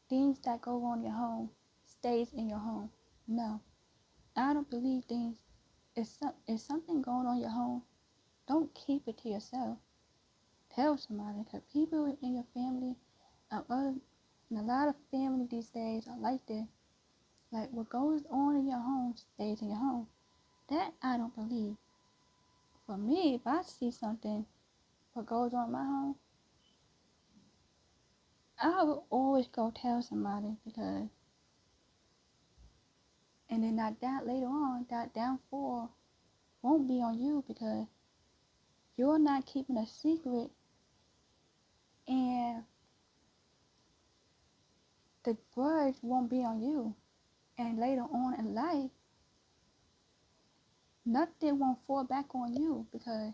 Things that go on in your home stays in your home. No, I don't believe things. If something going on in your home, don't keep it to yourself. Tell somebody, because people in your family, other And a lot of family these days are like that. Like what goes on in your home stays in your home. That I don't believe. For me, if I see something what goes on in my home, I will always go tell somebody because, and then that later on, that downfall won't be on you because you're not keeping a secret, and the grudge won't be on you. And later on in life, nothing won't fall back on you because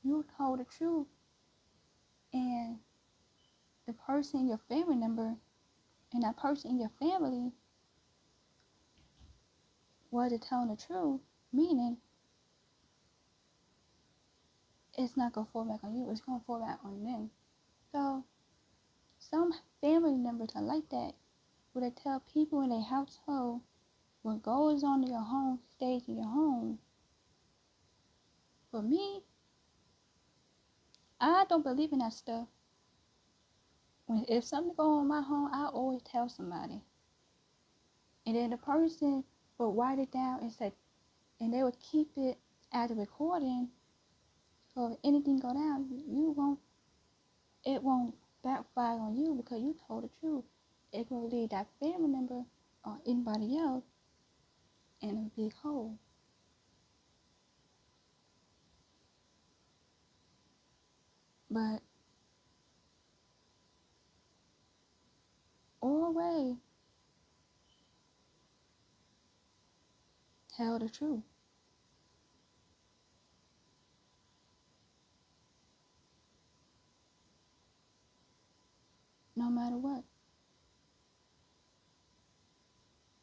you told the truth, and the person in your family member and that person in your family wasn't telling the truth, meaning it's not gonna fall back on you, it's gonna fall back on them. So some family members are like that, where they tell people in their household what goes on in your home stays in your home. For me, I don't believe in that stuff. If something goes on in my home, I always tell somebody. And then the person will write it down and say, and they will keep it as a recording. So if anything go down, it won't backfire on you because you told the truth. It will leave that family member or anybody else in a big hole. But always tell the truth. No matter what.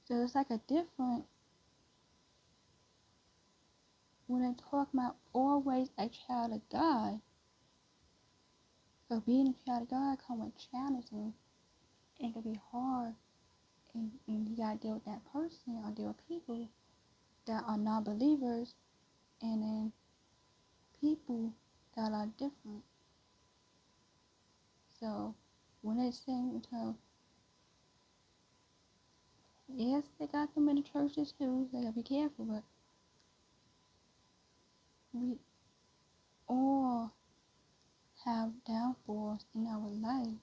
So it's like a different when they talk about always a child of God. So being a child of God comes with challenges. It can be hard, and you gotta deal with that person or deal with people that are non-believers, and then people that are different. So when they sing, so yes, they got them in the churches too. So you gotta be careful, but we all have downfalls in our life,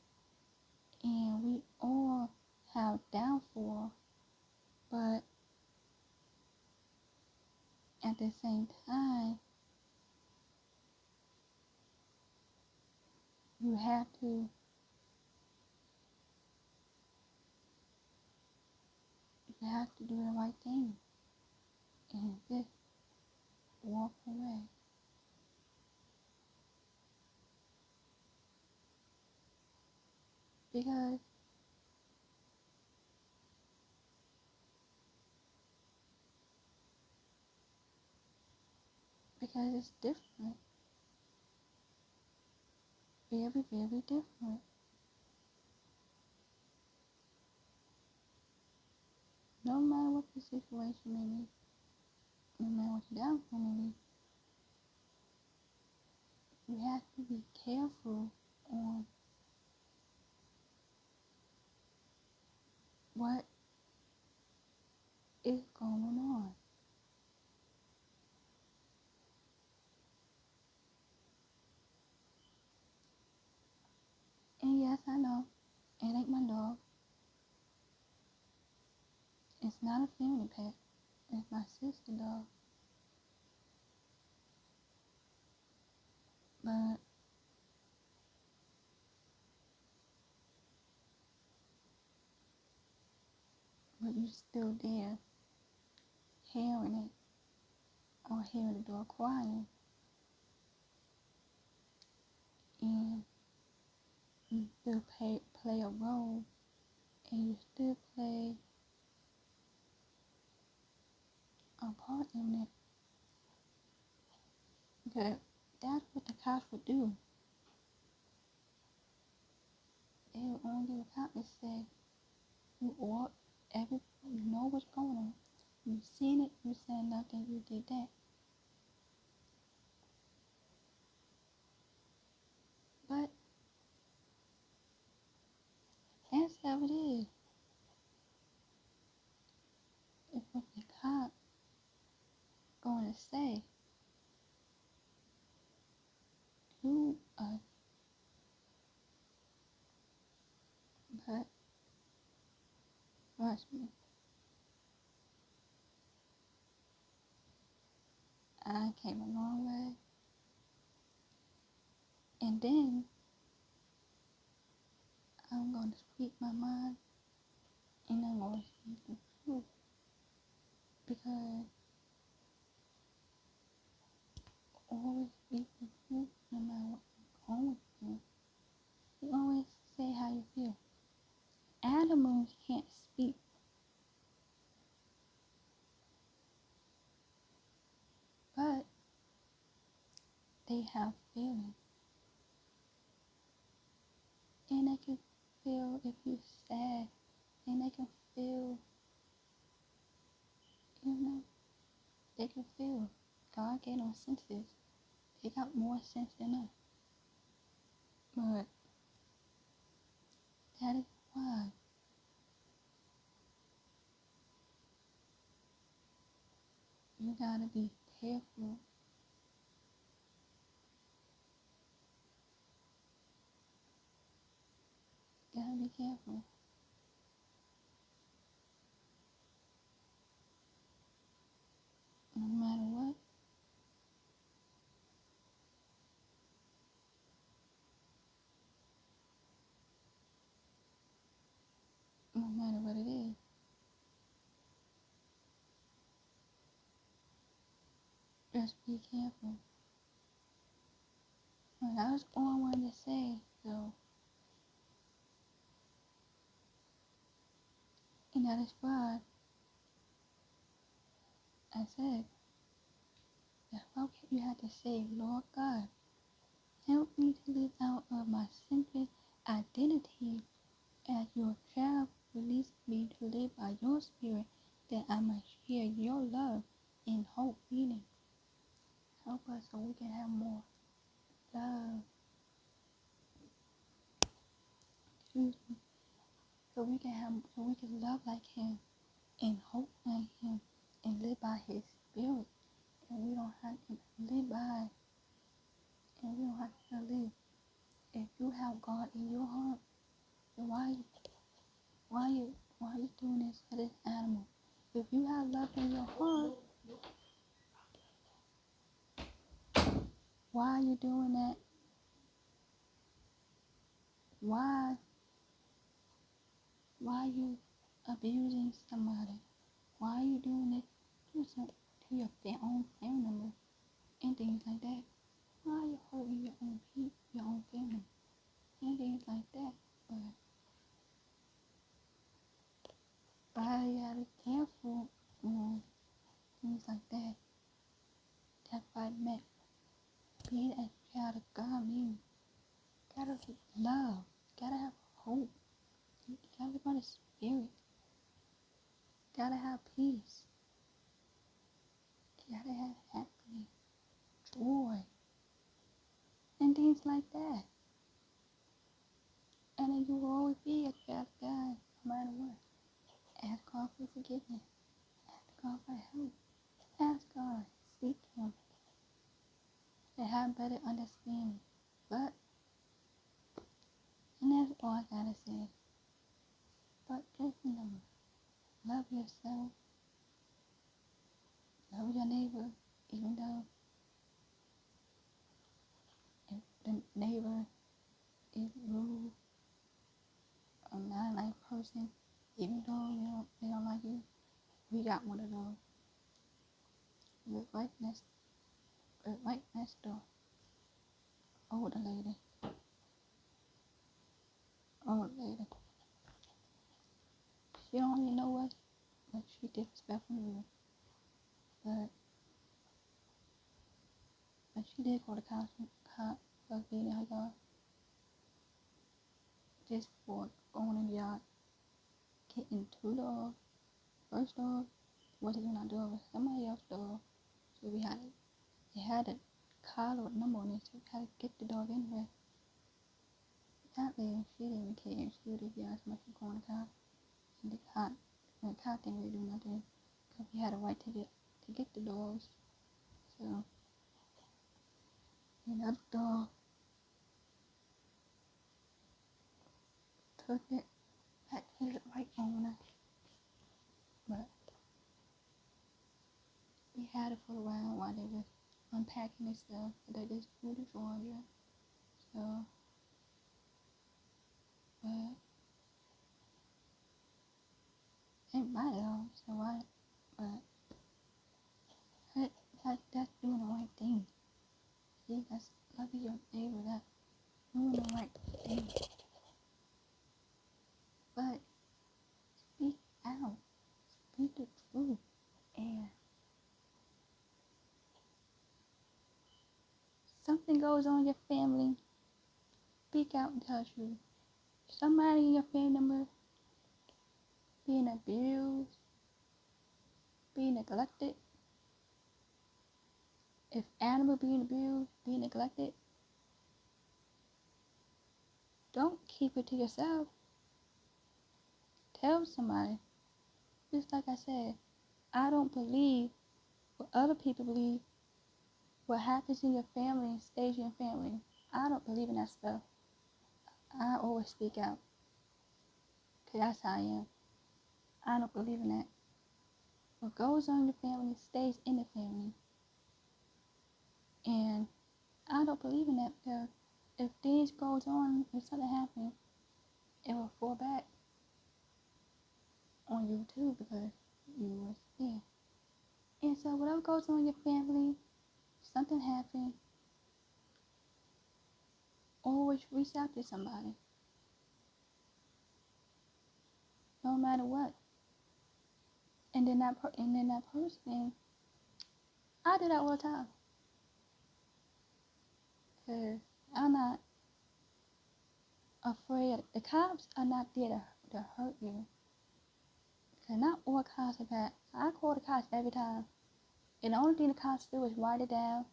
and we all have downfall, but at the same time, you have to do the right thing and just walk away. Because it's different. Very, very different. No matter what the situation may be, no matter what the downfall may be, you have to be careful on what is going on. And yes, I know, it ain't my dog. It's not a family pet. It's my sister's dog. But you still there hearing it or hearing the dog crying, and you still play a role, and you still play a part in it. Because that's what the cops would do. They would only give a cop and say, you know what's going on. You seen it, you said nothing, you did that. But us. But trust me, I came a long way. And then I'm going to speak my mind and I'm going to speak the truth. Because always speak the truth no matter what you're going through. You always say how you feel. Animals can't speak, but they have feelings. And they can feel if you're sad. And they can feel, they can feel. God gave them senses. They got more sense than us. But that is why you gotta be careful. You gotta be careful. No matter what, no matter what it is, just be careful. Well, that was all I wanted to say. So, and that is why I said, that's why you had to say, Lord God, help me to live out of my sinful identity as your child. Release me to live by your spirit that I might share your love and hope meaning. Help us so we can have more love. Excuse me. So we can love like him and hope like him and live by his spirit. And we don't have to live by, and we don't have to live. If you have God in your heart, then why are you doing this to this animal? If you have love in your heart, why are you doing that? Why are you abusing somebody? Why are you doing it to your own family member and things like that? Why are you hurting your own people, your own family and things like that? But why you gotta be careful on things like that? That's what I meant. Being a child of God means gotta love, gotta have hope, gotta live by the spirit, gotta have peace, gotta have happiness, joy, and things like that. And then you will always be a child of God, no matter what. Ask God for forgiveness. Ask God for help. Ask God. Seek Him to have better understanding. But, and that's all I gotta say. But just remember, love yourself. Love your neighbor, even though if the neighbor is rude or not a nice person, even though they don't like you. We got one of those. Live right next door. Older lady. She don't even know us, but she disrespectful to you. But she did go to cop for being her dog. Just for going in the yard, getting two dogs. First dog wasn't even our dog, it was somebody else's dog. So they had a collar with number on it, so we had to get the dog anyway. That lady, she didn't even care. She would just ask much for going to cop. And the cop didn't really do nothing because we had a right to get the dogs. So, and that dog took it, had it right on us. But we had it for a while they was unpacking this stuff. They just moved to Georgia. So, but ain't my dog, so what? But that's doing the right thing. See, that's loving your neighbor, that's doing the right thing. But speak out, speak the truth, and something goes on in your family, speak out and tell the truth. Somebody in your family member being abused, being neglected, if animal being abused, being neglected, don't keep it to yourself. Tell somebody. Just like I said, I don't believe what other people believe. What happens in your family stays in your family. I don't believe in that stuff. I always speak out. Because that's how I am. I don't believe in that. What goes on in the family stays in the family. And I don't believe in that because if things goes on, if something happens, it will fall back on you too because you was there. And so whatever goes on in your family, something happened, always reach out to somebody. No matter what. And then that person, I do that all the time. Cause I'm not afraid. The cops are not there to hurt you. Cause not all cops are bad. I call the cops every time. And the only thing the cops do is write it down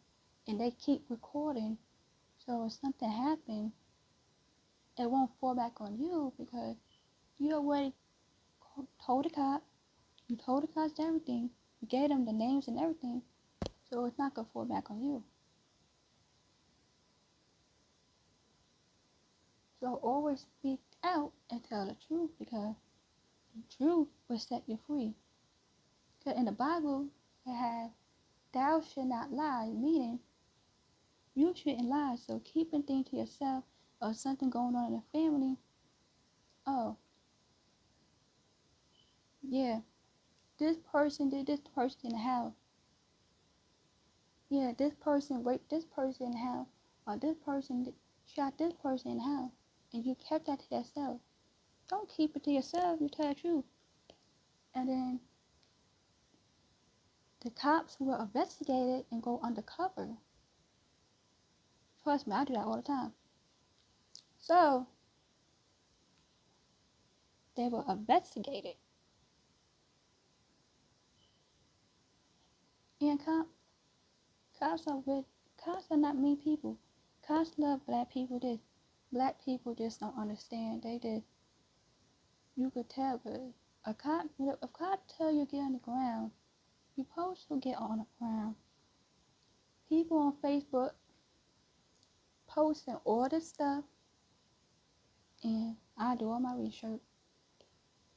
and they keep recording. So if something happens, it won't fall back on you because you already told the cop. You told the cops everything. You gave them the names and everything. So it's not going to fall back on you. So always speak out and tell the truth because the truth will set you free. Because in the Bible, it has, thou shalt not lie, meaning you shouldn't lie. So keeping things to yourself or something going on in the family, oh, yeah, this person did this person in the house. Yeah, this person raped this person in the house. Or this person shot this person in the house. And you kept that to yourself. Don't keep it to yourself. You tell the truth. And then the cops will investigate it and go undercover. Trust me, I do that all the time. So they will investigate it. And cops are good. Cops are not mean people. Cops love black people. Black people just don't understand. You could tell, but a cop tell you get on the ground, you're supposed to get on the ground. People on Facebook posting all this stuff, and I do all my research,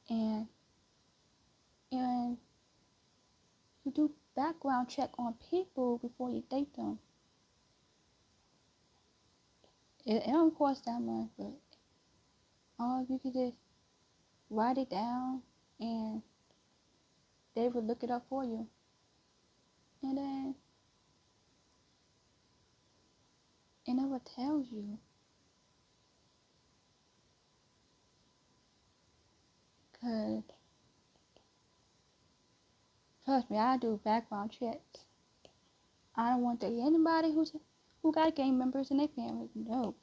and you do background check on people before you date them. It don't cost that much, but all you could just write it down, and they would look it up for you, and then it never tells you. Cause trust me, I do background checks. I don't want to date anybody who got gang members in their family. No.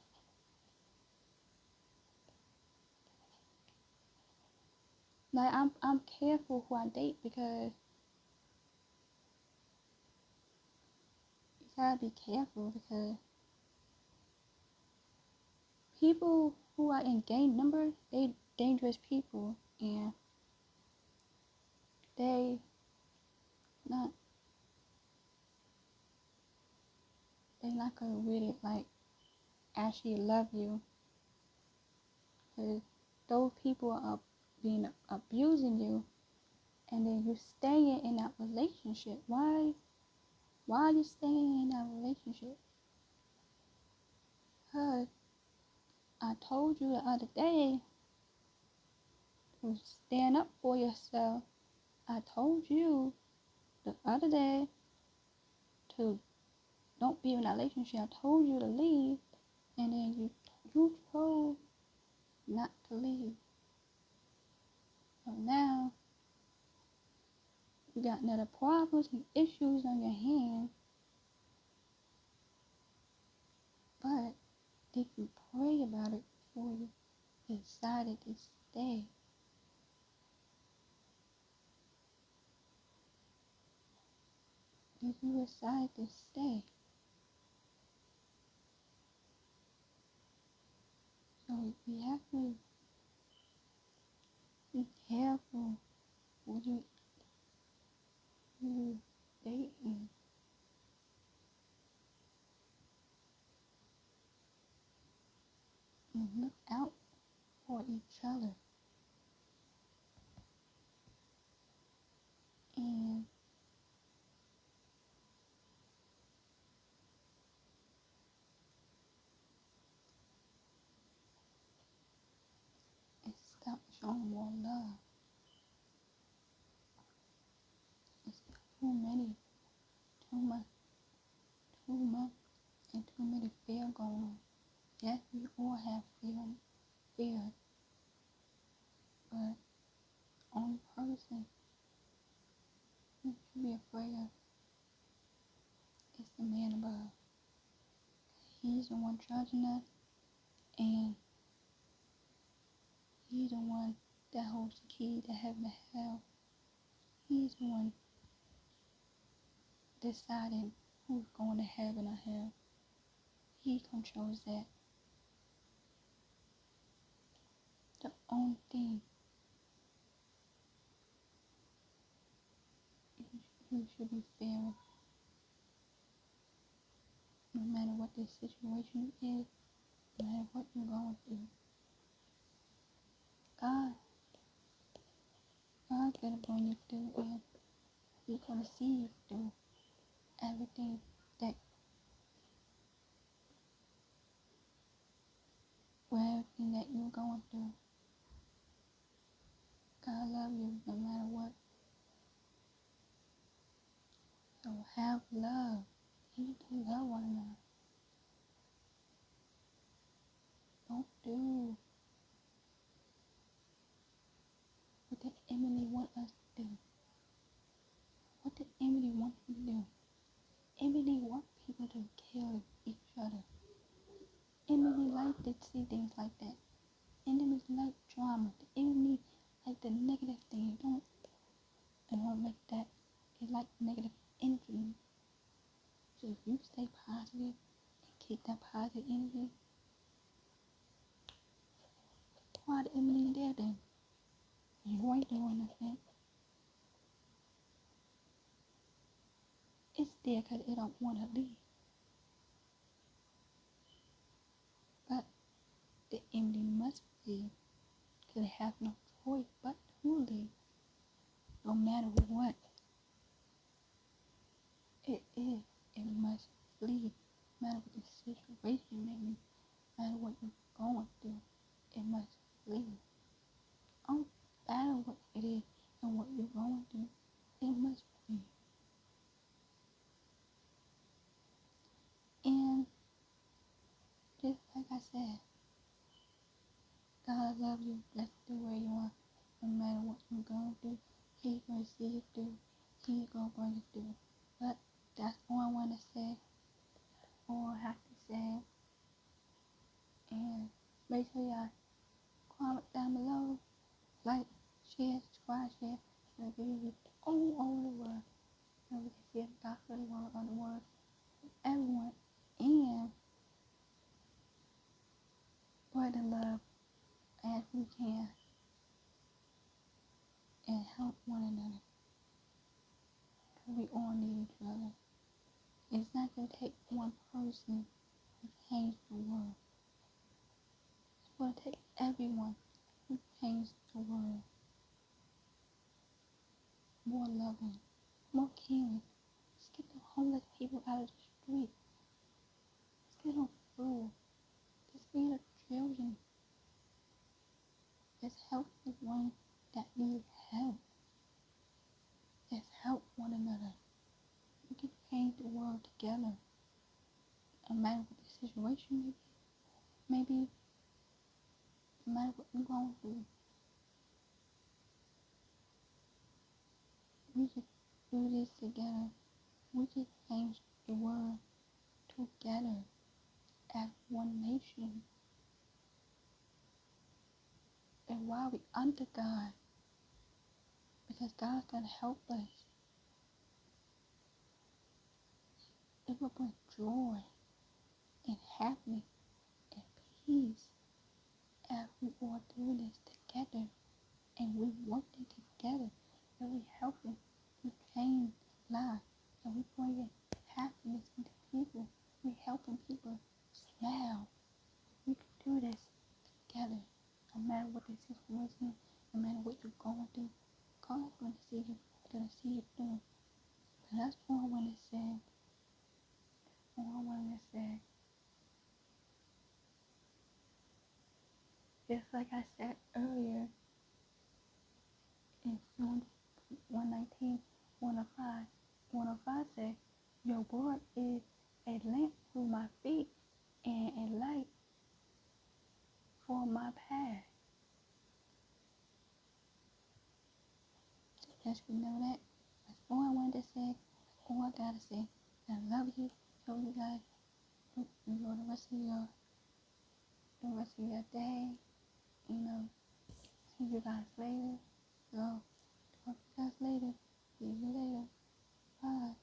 Like I'm careful who I date because you gotta be careful because people who are in gang numbers, they dangerous people and they not gonna really like actually love you. Cause those people are being abusing you, and then you staying in that relationship. Why are you staying in that relationship? Because I told you the other day to stand up for yourself. I told you the other day to don't be in a relationship. I told you to leave, and then you chose not to leave. So now you got another problems and issues on your hands. But did you pray about it before you decided to stay? Did you decide to stay? So we have to be careful when you dating. And look out for each other. And stop showing more love. It's too many, too much, and too many fear going on. Yes, we all have fear, but only person you should be afraid of is the man above. He's the one judging us, and he's the one that holds the key to heaven and hell. He's the one deciding who's going to heaven or hell. He controls that. The only thing you should be fearing, no matter what the situation is, no matter what you're going through, God's gonna bring you through, and He's gonna see you through everything that you're going through. God loves you no matter what. So have love. You need to love one another. Don't do what the enemy wants us to do. What the enemy wants you to do. Enemy wants people to kill each other. Enemy like to see things like that. Enemies like drama. The enemy like the negative thing. Don't make that. They like negative energy. So if you stay positive and keep that positive energy, why the enemy there then? You ain't doing nothing. It's there because it don't want to leave. But the enemy must leave because it has no choice but to leave. No matter what it is, it must flee. No matter what the situation may be, no matter what you're going through, it must flee. No matter what it is and what you're going through, it must flee. And just like I said, God loves you just the way you are. No matter what you're going through, He's going to see you through. He's going to bring you through. But that's all I want to say. All I have to say. And make sure y'all comment down below. Like, share, subscribe, share. And give you all over the world. And we can share the gospel of the world on the world. Everyone. And spread the love as we can. And help one another. Because we all need each other. It's not going to take one person to change the world. It's going to take everyone to change the world more loving, more caring. Let's get the homeless people out of the street. Let's get on food. Let's feed the children. Let's help the one that needs help. Let's help one another. We can change the world together. No matter what the situation maybe no matter what we're going through, we just do this together. We just change the world together as one nation. And while we under God, because God's gonna help us, it will bring joy and happiness and peace as we all do this together and we working together and we helping to change lives and we bringing happiness into people. We helping people smile. We can do this together. No matter what the situation, no matter what you're going through, God's gonna see you through. So that's all I wanna say. Just like I said earlier in Psalm 119, 105, 105 says, your word is a lamp for my feet and a light for my path. So just remember that. That's all I wanted to say. That's all I gotta say. I love you. Hope you guys enjoy the rest of your day. See you guys later. So, talk to you guys later. See you later. Bye.